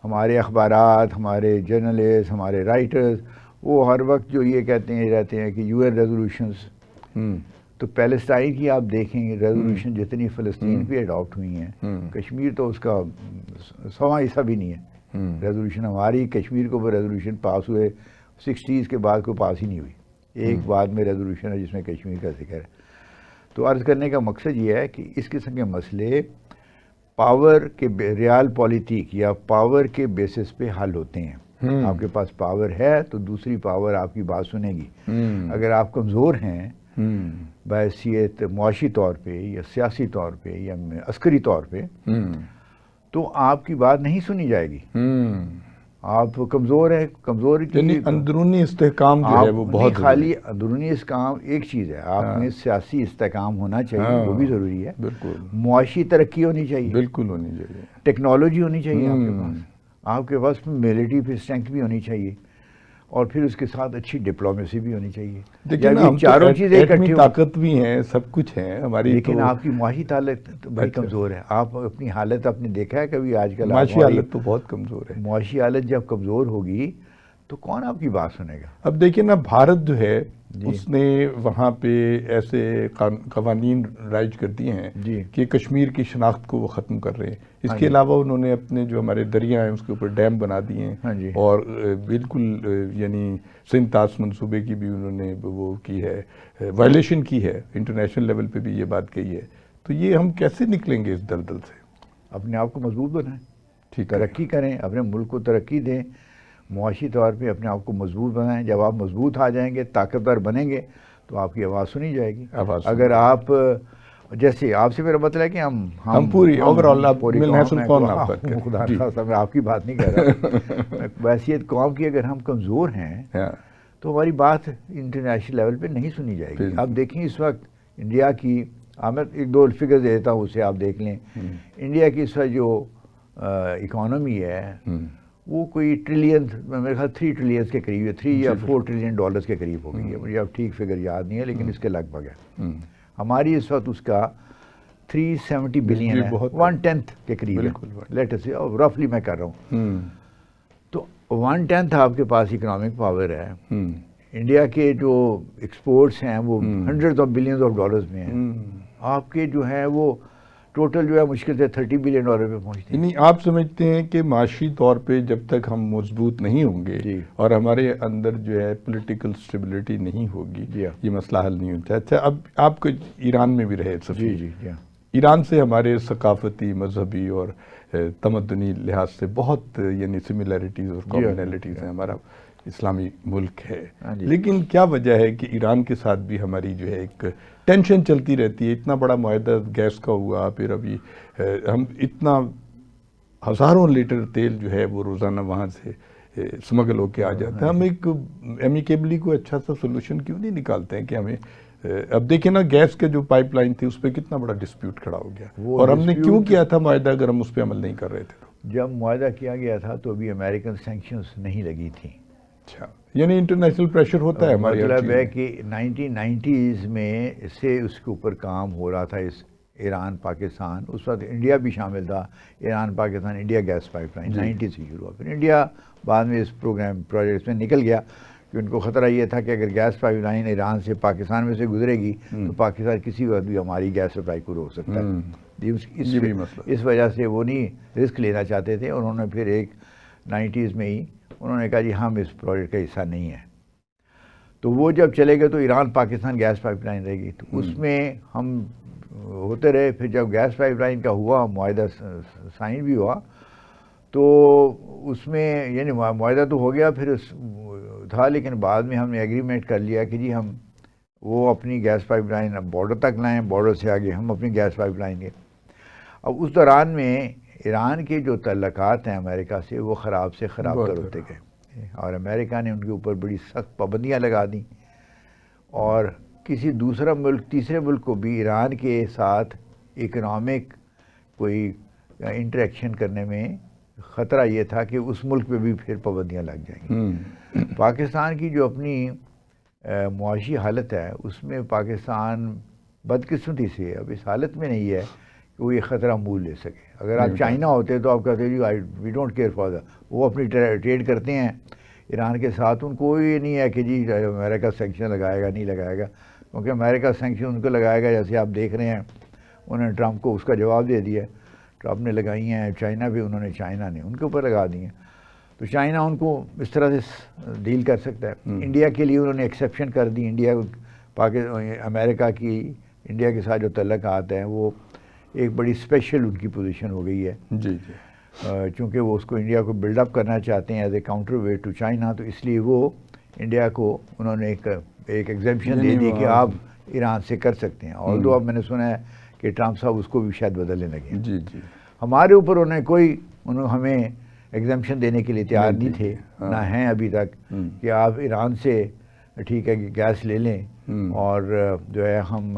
ہمارے اخبارات، ہمارے جرنلسٹ، ہمارے رائٹرز وہ ہر وقت جو یہ کہتے رہتے ہیں کہ UN ریزولوشنز. تو پیلسٹائن کی آپ دیکھیں ریزولوشن جتنی فلسطین پہ اڈاپٹ ہوئی ہیں، کشمیر تو اس کا 100واں حصہ بھی نہیں ہے. ریزولوشن ہماری کشمیر کے اوپر ریزولوشن پاس ہوئے 60s کے بعد کوئی پاس ہی نہیں ہوئی. ایک بعد میں ریزولوشن ہے جس میں کشمیر کا ذکر ہے. تو عرض کرنے کا مقصد یہ ہے کہ اس قسم کے مسئلے پاور کے ریال پالیٹک یا پاور کے بیسس پہ حل ہوتے ہیں. آپ کے پاس پاور ہے تو دوسری پاور آپ کی بات سنے گی. اگر آپ کمزور ہیں بحیثیت معاشی طور پہ یا سیاسی طور پہ یا عسکری طور پہ تو آپ کی بات نہیں سنی جائے گی. آپ کمزور ہیں، کمزور کی اندرونی استحکام جو ہے وہ بہت خالی اندرونی استحکام ایک چیز ہے. آپ میں سیاسی استحکام ہونا چاہیے، وہ بھی ضروری ہے. بالکل. معاشی ترقی ہونی چاہیے، بالکل ہونی چاہیے. ٹیکنالوجی ہونی چاہیے آپ کے پاس ملٹری پھر اسٹرینتھ بھی ہونی چاہیے اور پھر اس کے ساتھ اچھی ڈپلومیسی بھی ہونی چاہیے. لیکن چاروں چیزیں اکٹھی، طاقت بھی ہیں، سب کچھ ہے ہماری، لیکن آپ کی معاشی حالت بڑی کمزور ہے. آپ اپنی حالت آپ نے دیکھا ہے کبھی آج کل معاشی حالت تو بہت کمزور ہے. معاشی حالت جب کمزور ہوگی تو کون آپ کی بات سنے گا؟ اب دیکھیں نا، بھارت جو ہے اس نے وہاں پہ ایسے قوانین رائج کر دیے ہیں کہ کشمیر کی شناخت کو وہ ختم کر رہے ہیں. اس کے علاوہ انہوں نے اپنے جو ہمارے دریا ہیں اس کے اوپر ڈیم بنا دیے ہیں اور بالکل یعنی سنتاس منصوبے کی بھی انہوں نے وہ کی ہے، وائلیشن کی ہے. انٹرنیشنل لیول پہ بھی یہ بات کہی ہے. تو یہ ہم کیسے نکلیں گے اس دلدل سے؟ اپنے آپ کو مضبوط بنائیں، ترقی کریں، اپنے ملک کو ترقی دیں، معاشی طور پہ اپنے آپ کو مضبوط بنائیں. جب آپ مضبوط آ جائیں گے، طاقتور بنیں گے تو آپ کی آواز سنی جائے گی. اگر آپ جیسے آپ سے میرا مطلب ہے کہ ہم پوری اوورآل خدا میں آپ کی بات نہیں کہہ رہا. بحیثیت قوم کی اگر ہم کمزور ہیں تو ہماری بات انٹرنیشنل لیول پہ نہیں سنی جائے گی. آپ دیکھیں اس وقت انڈیا کی، میں ایک دو فگر دیتا ہوں اسے آپ دیکھ لیں. انڈیا کی اس وقت جو اکانومی ہے وہ کوئی ٹریلین، میرے خیال 3 ٹریلین کے قریب ہے، 3 یا 4 ٹریلین ڈالرز کے قریب ہو گئی ہے. مجھے اب ٹھیک فگر یاد نہیں ہے لیکن اس کے لگ بھگ ہے. ہماری اس وقت اس کا 370 بلین ہے، 1/10 کے قریب ہے. لیٹ اس سے رفلی میں کر رہا ہوں. تو 1/10 آپ کے پاس اکنامک پاور ہے. انڈیا کے جو ایکسپورٹس ہیں وہ hundred of billions of dollars میں ہیں، آپ کے جو ہیں وہ ٹوٹل جو ہے مشکل سے $30 بلین پہ پہنچتے ہیں. یعنی آپ سمجھتے ہیں کہ معاشی طور پہ جب تک ہم مضبوط نہیں ہوں گے اور ہمارے اندر جو ہے پولیٹیکل اسٹیبلٹی نہیں ہوگی یہ مسئلہ حل نہیں ہوتا. اچھا، اب آپ کو ایران میں بھی رہے سفیر، ایران سے ہمارے ثقافتی، مذہبی اور تمدنی لحاظ سے بہت یعنی سملیرٹیز اور کامنلٹیز ہیں. ہمارا اسلامی ملک ہے، لیکن کیا وجہ ہے کہ ایران کے ساتھ بھی ہماری جو ہے ایک ٹینشن چلتی رہتی ہے؟ اتنا بڑا معاہدہ گیس کا ہوا، پھر ابھی ہم اتنا ہزاروں لیٹر تیل جو ہے وہ روزانہ وہاں سے اسمگل ہو کے آ جاتا ہے. ہم ایک امیکیبلی کوئی اچھا سا سولوشن کیوں نہیں نکالتے ہیں کہ ہمیں اب دیکھیں نا گیس کے جو پائپ لائن تھی اس پہ کتنا بڑا ڈسپیوٹ کھڑا ہو گیا، اور ہم نے کیوں کیا تھا معاہدہ اگر ہم اس پہ عمل نہیں کر رہے تھے؟ جب معاہدہ کیا گیا تھا تو ابھی امریکن سینکشنز نہیں لگی تھیں. اچھا، یعنی انٹرنیشنل پریشر ہوتا ہے ہمارے، مطلب ہے کہ 1990s میں سے اس کے اوپر کام ہو رہا تھا. اس ایران پاکستان، اس وقت انڈیا بھی شامل تھا، Iran Pakistan India gas pipeline 90 سے شروع ہوا. پھر انڈیا بعد میں اس پروجیکٹس میں نکل گیا کہ ان کو خطرہ یہ تھا کہ اگر گیس پائپ لائن ایران سے پاکستان میں سے گزرے گی تو پاکستان کسی وقت بھی ہماری گیس سپلائی کو روک سکتا ہے. اس وجہ سے وہ نہیں رسک لینا چاہتے تھے، اور انہوں نے پھر ایک 90s میں ہی انہوں نے کہا جی ہم اس پروجیکٹ کا حصہ نہیں ہیں. تو وہ جب چلے گئے تو Iran Pakistan gas pipeline رہے گی، تو اس میں ہم ہوتے رہے. پھر جب گیس پائپ لائن کا ہوا معاہدہ سائن بھی ہوا تو اس میں یعنی معاہدہ تو ہو گیا پھر اس تھا، لیکن بعد میں ہم نے ایگریمنٹ کر لیا کہ جی ہم وہ اپنی گیس پائپ لائن بارڈر تک لائیں، بارڈر سے آگے ہم اپنی گیس پائپ لائن گے. اب اس دوران میں ایران کے جو تعلقات ہیں امریکہ سے وہ خراب سے خراب تر ہوتے گئے، اور امریکہ نے ان کے اوپر بڑی سخت پابندیاں لگا دیں، اور کسی دوسرا ملک، تیسرے ملک کو بھی ایران کے ساتھ اکنامک کوئی انٹریکشن کرنے میں خطرہ یہ تھا کہ اس ملک پہ بھی پھر پابندیاں لگ جائیں گی. پاکستان کی جو اپنی معاشی حالت ہے اس میں پاکستان بدقسمتی سے اب اس حالت میں نہیں ہے کہ وہ یہ خطرہ مول لے سکے. اگر آپ چائنا ہوتے تو آپ کہتے جی وی ڈونٹ کیئر فار وہ اپنی ٹریڈ کرتے ہیں ایران کے ساتھ، ان کو یہ نہیں ہے کہ جی امریکہ سینکشن لگائے گا نہیں لگائے گا، کیونکہ امریکہ سینکشن ان کو لگائے گا. جیسے آپ دیکھ رہے ہیں انہوں نے ٹرمپ کو اس کا جواب دے دیا، ٹرمپ نے لگائی ہیں، چائنا بھی چائنا نے ان کے اوپر لگا دی ہیں. تو چائنا ان کو اس طرح سے ڈیل کر سکتا ہے. انڈیا کے لیے انہوں نے ایکسیپشن کر دی. امریکہ کی انڈیا کے ساتھ جو تعلقات ہیں وہ ایک بڑی اسپیشل ان کی پوزیشن ہو گئی ہے. جی چونکہ وہ اس کو انڈیا کو بلڈ اپ کرنا چاہتے ہیں as a counterweight to China, تو اس لیے وہ انڈیا کو انہوں نے ایک ایگزیمپشن دے دی کہ آپ ایران سے کر سکتے ہیں. اور دو اب میں نے سنا ہے کہ ٹرمپ صاحب اس کو بھی شاید بدلنے لگے. جی ہمارے اوپر انہوں ہمیں ایگزیمپشن دینے کے لیے تیار نہیں تھے، نہ ہیں ابھی تک، کہ آپ ایران سے ٹھیک ہے کہ گیس لے لیں اور جو ہے ہم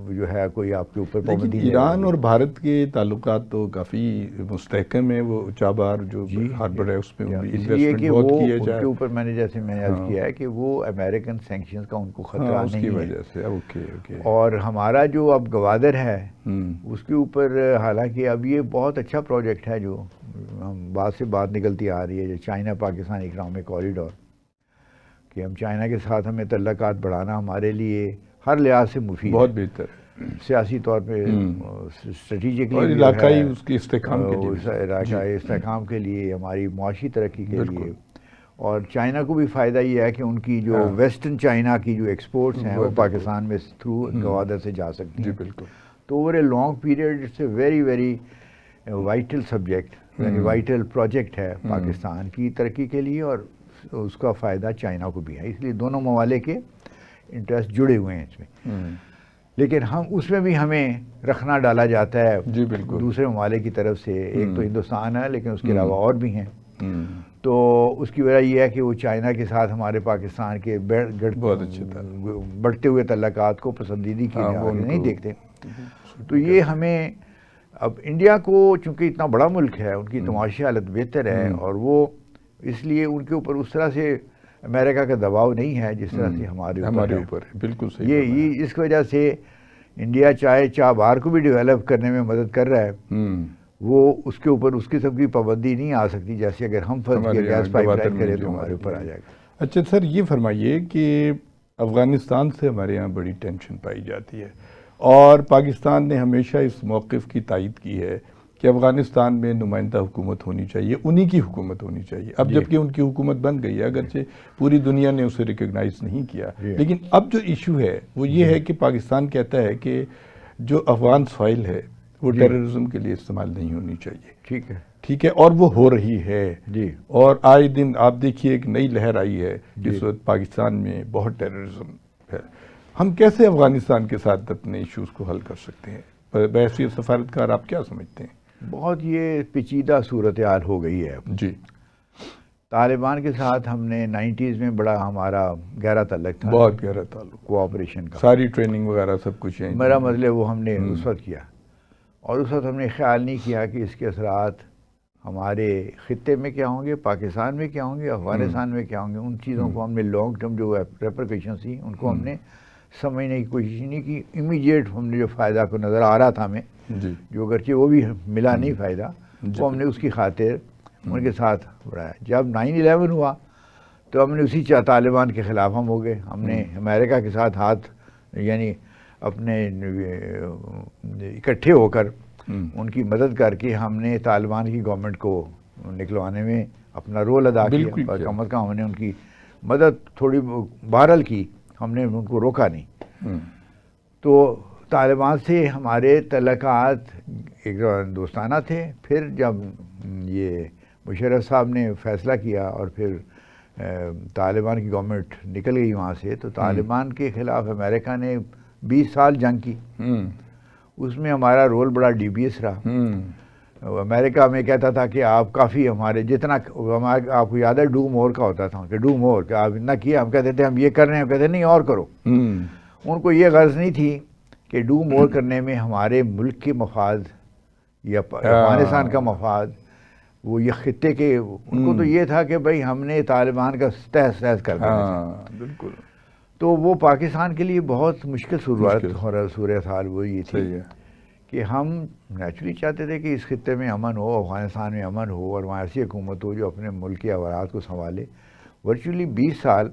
جو ہے کوئی آپ کے اوپر پابندی. ایران اور بھارت کے تعلقات تو کافی مستحکم ہیں. وہ چابہار جو ہاربر ہے اس پہ انویسٹمنٹ بہت کیا جائے. ان کے اوپر میں نے جیسے میں نے عرض کیا ہے کہ وہ امریکن سینکشنز کا ان کو خطرہ نہیں ہے، اس کی وجہ سے. اور ہمارا جو اب گوادر ہے اس کے اوپر حالانکہ اب یہ بہت اچھا پروجیکٹ ہے جو بات سے بات نکلتی آ رہی ہے، جو چائنا پاکستان اکنامک کوریڈور، کہ ہم چائنا کے ساتھ ہمیں تعلقات بڑھانا ہمارے لیے ہر لحاظ سے مفید ہے، بہت بہتر ہے، سیاسی طور پہ، اسٹریٹجکلی، اور علاقائی اس کے استحکام کے لیے، علاقائی استحکام کے لیے، ہماری معاشی ترقی کے لیے. اور چائنا کو بھی فائدہ یہ ہے کہ ان کی جو ویسٹرن چائنا کی جو ایکسپورٹس ہیں وہ پاکستان میں تھرو گوادر سے جا سکتی ہیں. بالکل. تو over a long period it's a very very vital subject, یعنی وائٹل پروجیکٹ ہے پاکستان کی ترقی کے لیے، اور اس کا فائدہ چائنا کو بھی ہے. اس لیے دونوں ممالک کے انٹرسٹ جڑے ہوئے ہیں اس میں. لیکن اس میں بھی ہمیں رکھنا ڈالا جاتا ہے دوسرے ممالک کی طرف سے. ایک تو ہندوستان ہے لیکن اس کے علاوہ اور بھی ہیں. تو اس کی وجہ یہ ہے کہ وہ چائنا کے ساتھ ہمارے پاکستان کے بڑھتے ہوئے تعلقات کو پسندیدگی کی نہیں دیکھتے. تو یہ ہمیں اب انڈیا کو چونکہ اتنا بڑا ملک ہے، ان کی معاشی حالت بہتر ہے، اور وہ اس لیے ان کے اوپر اس طرح سے امریکہ کا دباؤ نہیں ہے جس طرح سے ہمارے اوپر ہے. بالکل صحیح. یہ اس کی وجہ سے انڈیا چابہار کو بھی ڈیولپ کرنے میں مدد کر رہا ہے. وہ اس کے اوپر اس قسم کی پابندی نہیں آ سکتی جیسے اگر ہم فرض کیا گیس پائپ لائن کریں تو ہمارے اوپر آ جائے گا. اچھا سر، یہ فرمائیے کہ افغانستان سے ہمارے یہاں بڑی ٹینشن پائی جاتی ہے، اور پاکستان نے ہمیشہ اس موقف کی تائید کی ہے کہ افغانستان میں نمائندہ حکومت ہونی چاہیے، انہی کی حکومت ہونی چاہیے۔ اب جبکہ ان کی حکومت بن گئی ہے، اگرچہ پوری دنیا نے اسے ریکگنائز نہیں کیا، لیکن اب جو ایشو ہے وہ یہ ہے کہ پاکستان کہتا ہے کہ جو افغان سوائل ہے وہ ٹیررزم کے لیے استعمال نہیں ہونی چاہیے۔ ٹھیک ہے، اور وہ ہو رہی ہے جی، اور آئے دن آپ دیکھیے ایک نئی لہر آئی ہے اس وقت پاکستان میں بہت ٹیررزم ہے۔ ہم کیسے افغانستان کے ساتھ اپنے ایشوز کو حل کر سکتے ہیں؟ بحیثیت سفارتکار آپ کیا سمجھتے ہیں؟ بہت یہ پیچیدہ صورتحال ہو گئی ہے۔ جی، طالبان کے ساتھ ہم نے 90s میں بڑا ہمارا گہرا تعلق تھا، بہت گہرا تعلق، کوآپریشن کا، ساری ٹریننگ وغیرہ سب کچھ ہے۔ میرا مطلب وہ ہم نے اس وقت کیا، اور اس وقت ہم نے خیال نہیں کیا کہ اس کے اثرات ہمارے خطے میں کیا ہوں گے، پاکستان میں کیا ہوں گے، افغانستان میں کیا ہوں گے۔ ان چیزوں کو ہم نے لانگ ٹرم جو ریپرکیشنز تھیں ان کو ہم نے سمجھنے کی کوشش نہیں کی۔ امیڈیٹ ہم نے جو فائدہ کو نظر آ رہا تھا ہمیں، جو اگرچہ وہ بھی ملا نہیں فائدہ، وہ ہم نے اس کی خاطر ان کے ساتھ بڑھایا۔ جب 9/11 ہوا تو ہم نے اسی طالبان کے خلاف ہم ہو گئے، ہم نے امریکہ کے ساتھ ہاتھ یعنی اپنے اکٹھے ہو کر ان کی مدد کر کے ہم نے طالبان کی گورنمنٹ کو نکلوانے میں اپنا رول ادا کیا۔ کم از کم ہم نے ان کی مدد تھوڑی بہرحال کی، ہم نے ان کو روکا نہیں۔ تو طالبان سے ہمارے تعلقات ایک دوستانہ تھے، پھر جب یہ مشرف صاحب نے فیصلہ کیا اور پھر طالبان کی گورنمنٹ نکل گئی وہاں سے، تو طالبان کے خلاف امریکہ نے 20 سال جنگ کی۔ اس میں ہمارا رول بڑا ڈیویس رہا۔ امریکہ میں کہتا تھا کہ آپ کافی ہمارے جتنا آپ کو یاد ہے ڈو مور کا ہوتا تھا کہ ڈو مور، کہ آپ اتنا کیا، ہم کہتے تھے ہم یہ کر رہے ہیں، ہم کہتے نہیں اور کرو۔ ان کو یہ غرض نہیں تھی کہ ڈو مور کرنے میں ہمارے ملک کے مفاد یا افغانستان کا مفاد، وہ یہ خطے کے، ان کو تو یہ تھا کہ بھائی ہم نے طالبان کا تہس نہس کر دینا۔ بالکل۔ تو وہ پاکستان کے لیے بہت مشکل صورتحال وہ یہ تھی کہ ہم نیچرلی چاہتے تھے کہ اس خطے میں امن ہو، افغانستان میں امن ہو، اور وہاں ایسی حکومت ہو جو اپنے ملک کے افراد کو سنبھالے۔ ورچولی 20 سال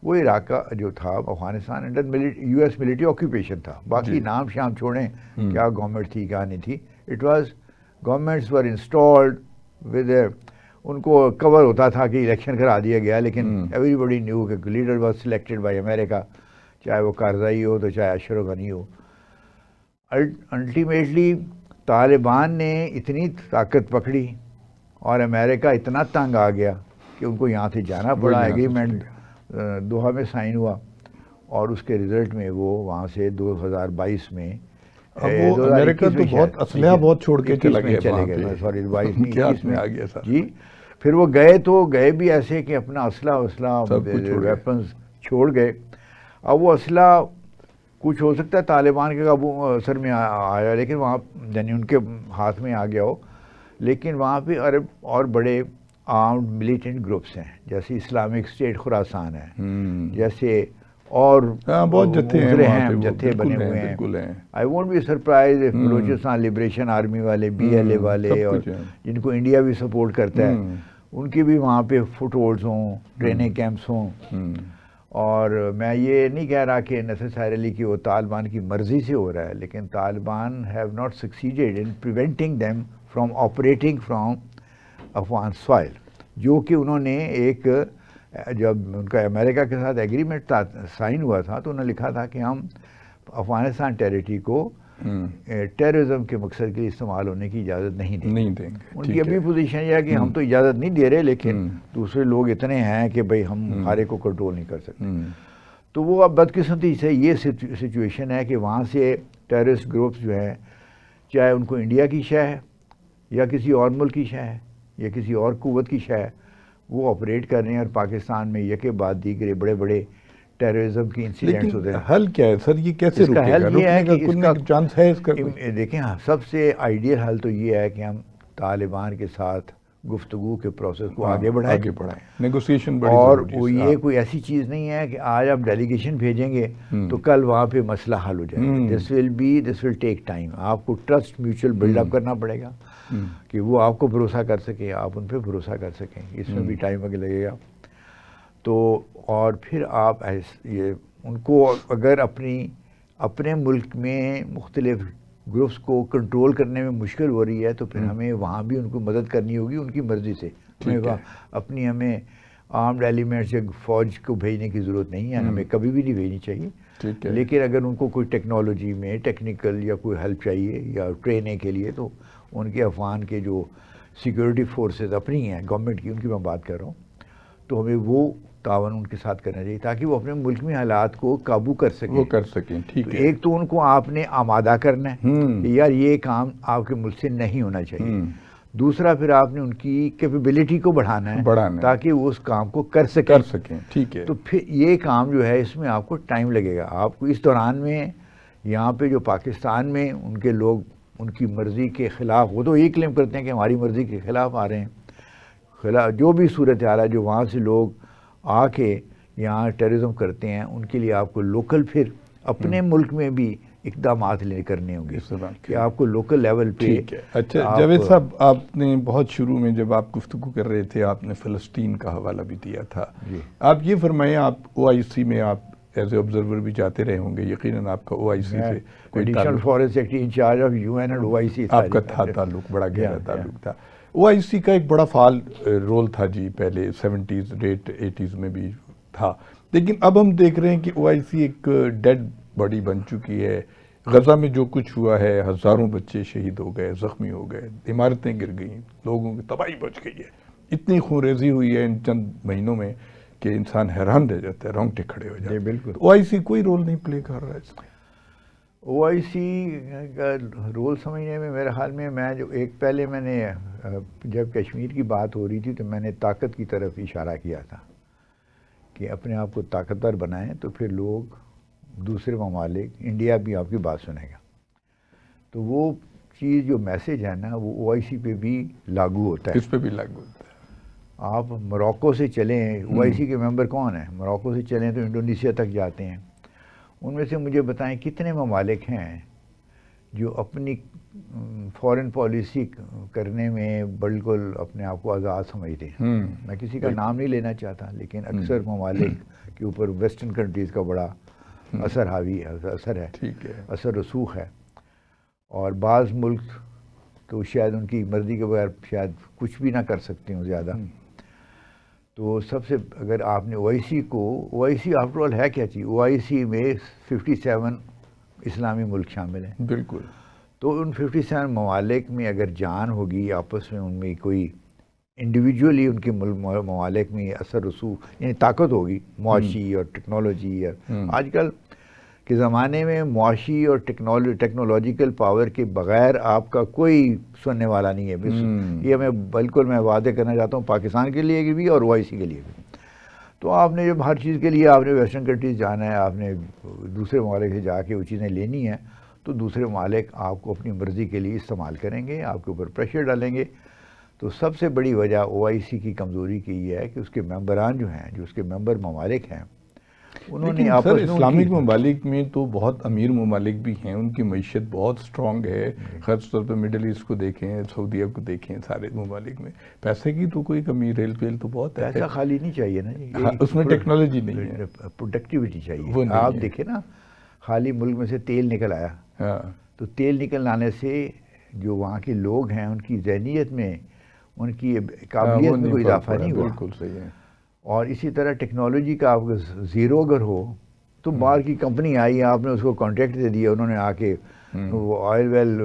وہ علاقہ جو تھا Afghanistan under U S military occupation تھا۔ باقی نام شام چھوڑیں کیا گورنمنٹ تھی کیا نہیں تھی، it was governments were installed with, ان کو کور ہوتا تھا کہ الیکشن کرا دیا گیا، لیکن ایوری بڈی نیو کہ لیڈر واز سلیکٹڈ بائی امریکہ، چاہے وہ کارزائی ہو تو چاہے اشرف غنی ہو۔ الٹیمیٹلی طالبان نے اتنی طاقت پکڑی اور امریکہ اتنا تنگ آ گیا کہ ان کو یہاں سے جانا پڑا۔ ایگریمنٹ دوحہ میں سائن ہوا، اور اس کے رزلٹ میں وہ وہاں سے 2022 میں امریکہ تو بہت اسلحہ بہت چھوڑ کے چلے گئے، سوری 22 میں آ گیا جی۔ پھر وہ گئے تو گئے بھی ایسے کہ اپنا اسلحہ ویپنز چھوڑ گئے۔ اب وہ اسلحہ کچھ ہو سکتا ہے طالبان کے قابو اثر میں آیا، لیکن وہاں یعنی ان کے ہاتھ میں آ گیا ہو، لیکن وہاں پہ عرب اور بڑے آرمڈ ملیٹنٹ گروپس ہیں، جیسے اسلامک اسٹیٹ خراسان ہے، جیسے اور بہت جتھے بنے ہوئے ہیں۔ I won't be surprised Balochistan Liberation Army والے، BLA والے، اور جن کو انڈیا بھی سپورٹ کرتا ہے، ان کی بھی وہاں پہ فٹ ہولڈز ہوں، ٹریننگ کیمپس ہوں۔ اور میں یہ نہیں کہہ رہا کہ نیسیسریلی کہ وہ طالبان کی مرضی سے ہو رہا ہے، لیکن Taliban have not succeeded in preventing them from operating from Afghan soil, جو کہ انہوں نے ایک جب ان کا امریکہ کے ساتھ ایگریمنٹ سائن ہوا تھا تو انہوں نے لکھا تھا کہ ہم افغانستان ٹیریٹری کو ٹیررزم کے مقصد کے لیے استعمال ہونے کی اجازت نہیں دیں گے۔ ان کی ابھی پوزیشن یہ ہے کہ ہم تو اجازت نہیں دے رہے، لیکن دوسرے لوگ اتنے ہیں کہ بھئی ہم ہمارے کو کنٹرول نہیں کر سکتے۔ تو وہ اب بدقسمتی سے یہ سچویشن ہے کہ وہاں سے ٹیررسٹ گروپس جو ہیں، چاہے ان کو انڈیا کی شے ہے یا کسی اور ملک کی شے ہے یا کسی اور قوت کی شے ہے، وہ آپریٹ کر رہے ہیں، اور پاکستان میں یکے بعد دیگرے بڑے بڑے ٹیررزم کی انسیڈنٹس ہوتے ہیں۔ حل کیا ہے سر؟ یہ کیسے روکے گا؟ حل یہ ہے کہ اس کا چانس ہے اس کا؟ دیکھیں سب سے آئیڈیل حل تو یہ ہے کہ ہم طالبان کے ساتھ گفتگو کے پروسیس کو آگے بڑھائیں، نیگوسیشن، اور وہ یہ کوئی ایسی چیز نہیں ہے کہ آج آپ ڈیلیگیشن بھیجیں گے تو کل وہاں پہ مسئلہ حل ہو جائے گا۔ دس ول ٹیک ٹائم۔ آپ کو ٹرسٹ میوچل بلڈ اپ کرنا پڑے گا کہ وہ آپ کو بھروسہ کر سکیں، آپ ان پہ بھروسہ کر سکیں، اس میں بھی ٹائم لگے گا۔ تو تو اور پھر آپ یہ ان کو اگر اپنے ملک میں مختلف گروپس کو کنٹرول کرنے میں مشکل ہو رہی ہے تو پھر ہمیں وہاں بھی ان کو مدد کرنی ہوگی ان کی مرضی سے. ہمیں آرمڈ ایلیمنٹس یا فوج کو بھیجنے کی ضرورت نہیں ہے, ہمیں کبھی بھی نہیں بھیجنی چاہیے. لیکن اگر ان کو کوئی ٹیکنالوجی میں ٹیکنیکل یا کوئی ہیلپ چاہیے یا ٹریننگ کے لیے تو ان کے افغان کے جو سیکورٹی فورسز اپنی ہیں گورنمنٹ کی, ان کی میں بات کر رہا ہوں, تو ہمیں وہ تعاون ان کے ساتھ کرنا چاہیے تاکہ وہ اپنے ملک میں حالات کو قابو کر سکیں. ٹھیک ہے. ایک تو ان کو آپ نے آمادہ کرنا ہے کہ یار یہ کام آپ کے ملک سے نہیں ہونا چاہیے. دوسرا پھر آپ نے ان کی کیپیبلٹی کو بڑھانا ہے تاکہ وہ اس کام کو کر سکیں. ٹھیک ہے. تو پھر یہ کام جو ہے اس میں آپ کو ٹائم لگے گا. آپ کو اس دوران میں یہاں پہ جو پاکستان میں ان کے لوگ ان کی مرضی کے خلاف, وہ تو یہ کلیم کرتے ہیں کہ ہماری مرضی کے خلاف آ رہے ہیں, جو بھی صورتحال ہے جو وہاں سے لوگ آ کے یہاں ٹیررزم کرتے ہیں, ان کے لیے آپ کو لوکل پھر اپنے ملک میں بھی اقدامات کرنے ہوں گے کہ آپ کو لوکل لیول پہ. اچھا جاوید صاحب, آپ نے بہت شروع میں جب آپ گفتگو کر رہے تھے آپ نے فلسطین کا حوالہ بھی دیا تھا. آپ یہ فرمائیں, آپ OIC میں آپ ایز اے آبزرور بھی جاتے رہے ہوں گے, یقیناً آپ کا OIC سے additional foreign secretary incharge of UN and OIC آپ کا تھا تعلق, بڑا گہرا تعلق تھا. OIC کا ایک بڑا فعال رول تھا جی, پہلے 70s لیٹ 80s میں بھی تھا, لیکن اب ہم دیکھ رہے ہیں کہ OIC ایک ڈیڈ باڈی بن چکی ہے. غزہ میں جو کچھ ہوا ہے, ہزاروں بچے شہید ہو گئے, زخمی ہو گئے, عمارتیں گر گئیں, لوگوں کی تباہی مچ گئی ہے, اتنی خونریزی ہوئی ہے ان چند مہینوں میں کہ انسان حیران رہ جاتا ہے, رونگٹے کھڑے ہو جاتے ہیں. بالکل. OIC کوئی رول نہیں پلے کر رہا ہے اس میں. OIC کا رول سمجھنے میں میرے خیال میں جو پہلے میں نے جب کشمیر کی بات ہو رہی تھی تو میں نے طاقت کی طرف اشارہ کیا تھا کہ اپنے آپ کو طاقتور بنائیں تو پھر لوگ دوسرے ممالک, انڈیا بھی آپ کی بات سنے گا. تو وہ چیز جو میسیج ہے نا وہ OIC پہ بھی لاگو ہوتا ہے. اس پہ بھی لاگو ہوتا ہے. آپ موروکو سے چلیں, OIC کے ممبر کون ہیں, موروکو سے چلیں تو انڈونیشیا تک جاتے ہیں. ان میں سے مجھے بتائیں کتنے ممالک ہیں جو اپنی فارن پالیسی کرنے میں بالکل اپنے آپ کو آزاد سمجھتے ہیں. میں کسی کا نام نہیں لینا چاہتا, لیکن اکثر ممالک کے اوپر ویسٹرن کنٹریز کا بڑا اثر ہے, اثر رسوخ ہے. اور بعض ملک تو شاید ان کی مرضی کے بغیر شاید کچھ بھی نہ کر سکتے ہوں زیادہ. تو سب سے اگر آپ نے OIC آفٹر آل ہے کیا چیز, OIC میں 57 اسلامی ملک شامل ہیں. بالکل. تو ان 57 ممالک میں اگر جان ہوگی آپس میں, ان میں کوئی انڈیویجولی ان کے ممالک میں اثر رسوخ یعنی طاقت ہوگی معاشی اور ٹیکنالوجی. آج کل کے زمانے میں معاشی اور ٹیکنالوجیکل پاور کے بغیر آپ کا کوئی سننے والا نہیں ہے. یہ بالکل میں وعدے کرنا چاہتا ہوں پاکستان کے لیے بھی اور OIC کے لیے بھی. تو آپ نے جب ہر چیز کے لیے آپ نے ویسٹرن کنٹریز جانا ہے, آپ نے دوسرے ممالک سے جا کے وہ چیزیں لینی ہیں, تو دوسرے ممالک آپ کو اپنی مرضی کے لیے استعمال کریں گے, آپ کے اوپر پریشر ڈالیں گے. تو سب سے بڑی وجہ OIC کی کمزوری کی یہ ہے کہ اس کے ممبران جو ہیں, جو اس کے ممبر ممالک ہیں, انہوں نے سر اسلامک ممالک میں تو بہت امیر ممالک بھی ہیں, ان کی معیشت بہت سٹرونگ ہے. خاص طور پہ مڈل ایسٹ کو دیکھیں, سعودیہ کو دیکھیں, سارے ممالک میں پیسے کی تو کوئی کمی, ریل ویل تو بہت ہے. پیسہ خالی نہیں چاہیے نا, اس میں ٹیکنالوجی نہیں ہے, پروڈکٹیوٹی چاہیے. آپ دیکھیں نا, خالی ملک میں سے تیل نکل آیا, تو تیل نکل آنے سے جو وہاں کے لوگ ہیں ان کی ذہنیت میں, ان کی قابلیت میں کوئی اضافہ نہیں ہوا. بالکل صحیح ہے. اور اسی طرح ٹیکنالوجی کا آپ کو زیرو اگر ہو تو باہر کی کمپنی آئی, آپ نے اس کو کانٹریکٹ دے دیا, انہوں نے آ کے وہ آئل ویل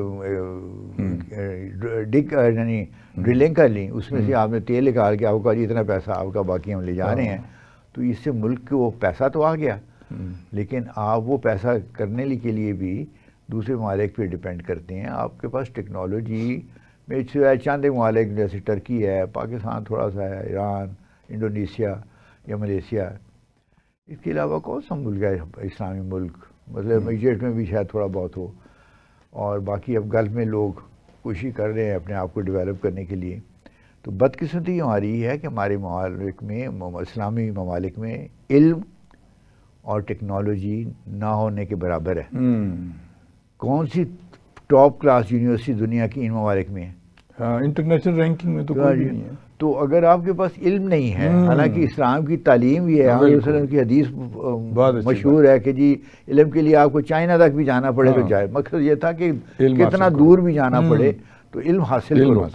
یعنی ڈرلنگ کر لی, اس میں سے آپ نے تیل نکال کے آپ کو اتنا پیسہ آپ کا باقی ہم لے جا رہے ہیں. تو اس سے ملک کو پیسہ تو آ گیا, لیکن آپ وہ پیسہ کرنے کے لیے بھی دوسرے ممالک پہ ڈپینڈ کرتے ہیں. آپ کے پاس ٹیکنالوجی میں چند ممالک جیسے ٹرکی ہے, پاکستان تھوڑا سا ہے, ایران, انڈونیشیا یا ملیشیا, اس کے علاوہ کون سا ملک ہے اسلامی ملک, مطلب ایجپٹ میں بھی شاید تھوڑا بہت ہو, اور باقی اب گلف میں لوگ کوشش کر رہے ہیں اپنے آپ کو ڈیولپ کرنے کے لیے. تو بدقسمتی ہماری یہ ہے کہ ہمارے ممالک میں, اسلامی ممالک میں علم اور ٹیکنالوجی نہ ہونے کے برابر ہے. کون سی ٹاپ کلاس یونیورسٹی دنیا کی ان ممالک میں ہے؟ انٹرنیشنل رینکنگ میں تو کوئی بھی نہیں ہے. تو اگر آپ کے پاس علم نہیں ہے، حالانکہ اسلام کی تعلیم یہ ہے، علیہ وسلم کی حدیث مشہور ہے کہ جی علم کے لیے آپ کو چائنا تک بھی جانا پڑے تو جائے، مقصد یہ تھا کہ کتنا دور بھی جانا پڑے تو علم حاصل کرو۔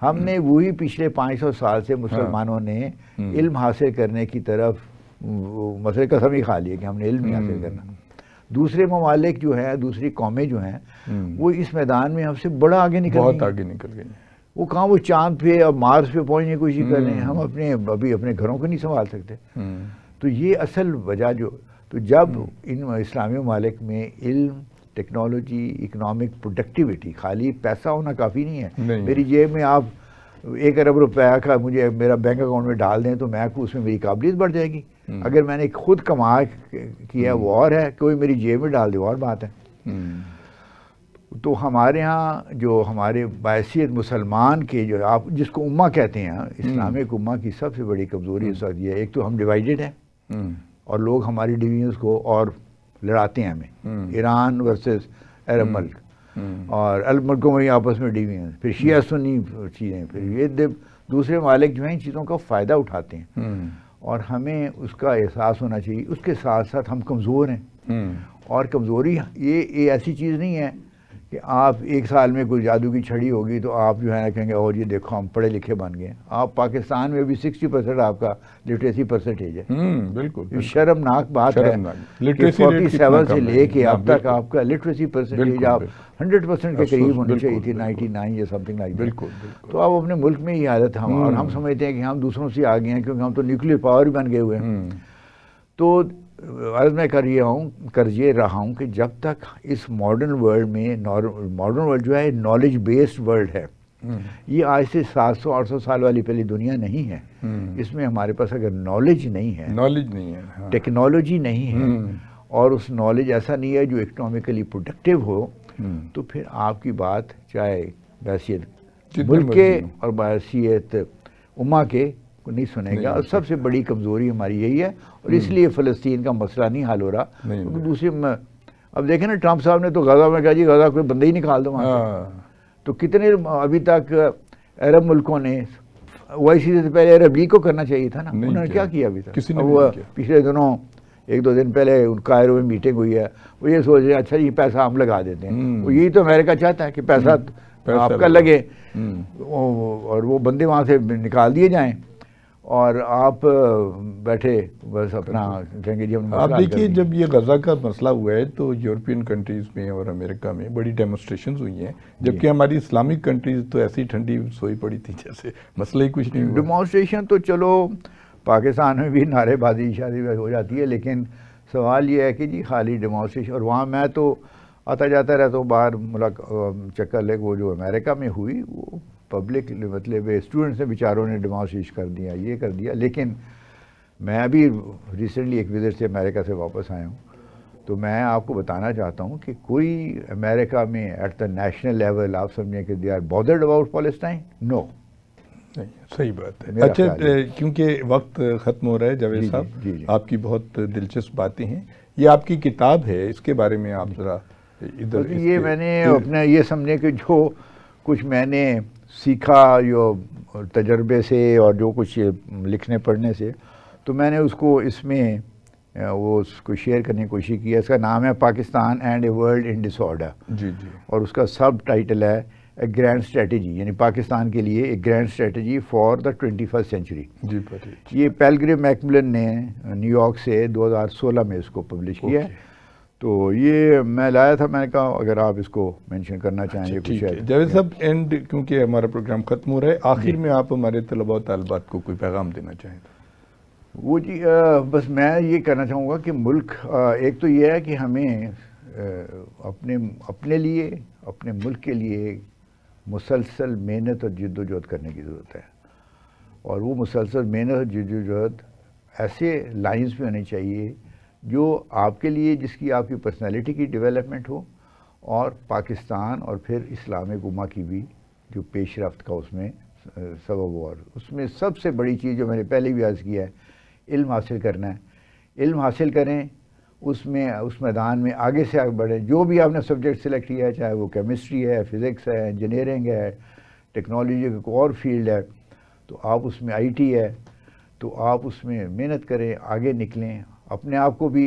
ہم نے وہی پچھلے 500 سال سے مسلمانوں نے علم حاصل کرنے کی طرف مثلا قسم ہی کھا لی ہے کہ ہم نے علم ہی حاصل کرنا۔ دوسرے ممالک جو ہیں، دوسری قومیں جو ہیں، وہ اس میدان میں ہم سے بڑا آگے نکل گئی، بہت آگے نکل گئی۔ وہ کہاں وہ چاند پہ اور مارس پہ پہنچنے کی کوشش کر رہے ہیں، ہم ابھی اپنے گھروں کو نہیں سنبھال سکتے۔ تو یہ اصل وجہ تو جب ان اسلامی ممالک میں علم، ٹیکنالوجی، اکنامک پروڈکٹیوٹی، خالی پیسہ ہونا کافی نہیں ہے۔ میری جیب میں آپ 1 ارب روپے کا مجھے میرا بینک اکاؤنٹ میں ڈال دیں تو میں اس میں میری قابلیت بڑھ جائے گی۔ اگر میں نے خود کما کیا وہ اور ہے، کوئی میری جیب میں ڈال دے اور بات ہے۔ تو ہمارے ہاں جو ہمارے باحثیت مسلمان کے جو آپ جس کو امہ کہتے ہیں، اسلامک امہ کی سب سے بڑی کمزوری اس وقت یہ ہے، ایک تو ہم ڈیوائیڈڈ ہیں اور لوگ ہماری ڈویژنس کو اور لڑاتے ہیں ہمیں، ایران ورسز عرب ملک، اور عرب ملکوں میں آپس میں ڈویژن، پھر شیعہ سنی چیزیں، پھر یہ دوسرے ممالک جو ہیں ان چیزوں کا فائدہ اٹھاتے ہیں، اور ہمیں اس کا احساس ہونا چاہیے۔ اس کے ساتھ ساتھ ہم کمزور ہیں، اور کمزوری یہ ایسی چیز نہیں ہے کہ آپ 1 سال میں کوئی جادو کی چھڑی ہوگی تو آپ جو ہے کہیں گے اور یہ دیکھو ہم پڑھے لکھے بن گئے۔ آپ پاکستان میں بھی 60% آپ کا لٹریسی پرسنٹیج ہے۔ بالکل شرمناک بات ہے کہ 47 سے لے کے اب تک آپ کا لٹریسی پرسنٹیج آپ 100% کے قریب ہونی چاہیے تھی، 99 یا سم تھنگ لائک دیٹ۔ تو اب اپنے ملک میں یہ حالت ہے، اور ہم سمجھتے ہیں کہ ہم دوسروں سے آگے ہیں کیونکہ ہم تو نیوکلیر پاور بھی بن گئے ہوئے ہیں۔ تو عرض میں کر یہ رہا ہوں کہ جب تک اس ماڈرن ورلڈ میں، ماڈرن ورلڈ جو ہے نالج بیسڈ ورلڈ ہے، یہ آج سے 700-800 سال والی پہلی دنیا نہیں ہے۔ اس میں ہمارے پاس اگر نالج نہیں ہے، ٹیکنالوجی نہیں ہے، اور اس نالج ایسا نہیں ہے جو اکنامکلی پروڈکٹیو ہو، تو پھر آپ کی بات چاہے بحیثیت ملک کے اور بحیثیت امہ کے کو نہیں سنے گا۔ اور سب سے بڑی کمزوری ہماری یہی ہے، اور اس لیے فلسطین کا مسئلہ نہیں حل ہو رہا۔ دوسرے اب دیکھیں نا، ٹرمپ صاحب نے تو غزہ میں کہا جی غزہ کوئی بندہ ہی نکال دو وہاں سے۔ تو کتنے ابھی تک عرب ملکوں نے OIC سے پہلے عرب لیگ کو کرنا چاہیے تھا نا، انہوں نے کیا کیا ابھی تک؟ پچھلے دنوں 1-2 دن پہلے کائرو میں میٹنگ ہوئی ہے، وہ یہ سوچ رہے ہیں اچھا یہ پیسہ ہم لگا دیتے ہیں۔ وہ یہی تو امریکہ چاہتا ہے کہ پیسہ آپ کا لگے، اور وہ بندے وہاں سے نکال دیے جائیں، اور آپ بیٹھے بس اپنا کہیں گے جی ہم۔ آپ دیکھیے جب یہ غزہ کا مسئلہ ہوا ہے تو یورپین کنٹریز میں اور امریکہ میں بڑی ڈیمونسٹریشنز ہوئی ہیں، جبکہ ہماری اسلامک کنٹریز تو ایسی ٹھنڈی سوئی پڑی تھی جیسے مسئلہ ہی کچھ نہیں ہوا۔ ڈیمونسٹریشن تو چلو پاکستان میں بھی نعرے بازی شادی ہو جاتی ہے، لیکن سوال یہ ہے کہ جی خالی ڈیمونسٹریشن، اور وہاں میں تو آتا جاتا رہتا ہوں باہر چکر لے، وہ جو امریکہ میں ہوئی وہ پبلک مطلب اسٹوڈنٹس نے بیچاروں نے ڈیمانسٹریٹ کر دیا، یہ کر دیا۔ لیکن میں ابھی ریسنٹلی ایک وزٹ سے امریکہ سے واپس آیا ہوں، تو میں آپ کو بتانا چاہتا ہوں کہ کوئی امریکہ میں ایٹ دا نیشنل لیول آپ سمجھیں کہ they are bothered about Palestine, no. صحیح بات ہے۔ اچھا کیونکہ وقت ختم ہو رہا ہے جاوید صاحب، آپ کی بہت دلچسپ باتیں ہیں، یہ آپ کی کتاب ہے، اس کے بارے میں آپ ذرا ادھر۔ یہ میں نے اپنا یہ سمجھے کہ جو کچھ میں نے سیکھا جو تجربے سے اور جو کچھ لکھنے پڑھنے سے، تو میں نے اس کو اس میں وہ اس کو شیئر کرنے کی کوشش کی ہے۔ اس کا نام ہے Pakistan and a world in disorder, اور اس کا سب ٹائٹل ہے اے گرینڈ اسٹریٹجی، یعنی پاکستان کے لیے ایک grand strategy for the 21st century. یہ پیلگرم میکملن نے نیو یارک سے 2016 میں اس کو پبلش کیا ہے۔ تو یہ میں لایا تھا، میں نے کہا اگر آپ اس کو مینشن کرنا چاہیں۔ جاوید صاحب اینڈ کیونکہ ہمارا پروگرام ختم ہو رہا ہے، آخر میں آپ ہمارے طلباء و طالبات کو کوئی پیغام دینا چاہیں؟ وہ جی بس میں یہ کہنا چاہوں گا کہ ملک ایک تو یہ ہے کہ ہمیں اپنے لیے، اپنے ملک کے لیے مسلسل محنت اور جد و جہد کرنے کی ضرورت ہے، اور وہ مسلسل محنت اور جد و جہد ایسے لائنز پہ ہونی چاہیے جو آپ کے لیے، جس کی آپ کی پرسنالٹی کی ڈیولپمنٹ ہو، اور پاکستان اور پھر اسلامک امہ کی بھی جو پیش رفت کا اس میں سبب ہو۔ اور اس میں سب سے بڑی چیز جو میں نے پہلے بھی عرض کیا ہے، علم حاصل کرنا ہے۔ علم حاصل کریں، اس میدان میں آگے سے آگے بڑھیں۔ جو بھی آپ نے سبجیکٹ سلیکٹ کیا ہے، چاہے وہ کیمسٹری ہے، فزکس ہے، انجینئرنگ ہے، ٹیکنالوجی کا کوئی اور فیلڈ ہے، تو آپ اس میں IT ہے تو آپ اس میں محنت کریں, آگے نکلیں, اپنے آپ کو بھی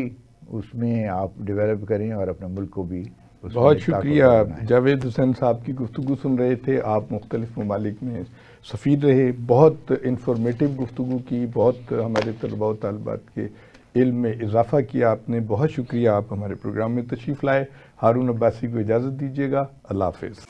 اس میں آپ ڈیولپ کریں اور اپنے ملک کو بھی. بہت شکریہ جاوید حسین صاحب کی گفتگو سن رہے تھے. آپ مختلف ممالک میں سفیر رہے, بہت انفارمیٹیو گفتگو کی, بہت ہمارے طلباء و طالبات کے علم میں اضافہ کیا آپ نے. بہت شکریہ, آپ ہمارے پروگرام میں تشریف لائے. ہارون عباسی کو اجازت دیجیے گا. اللہ حافظ.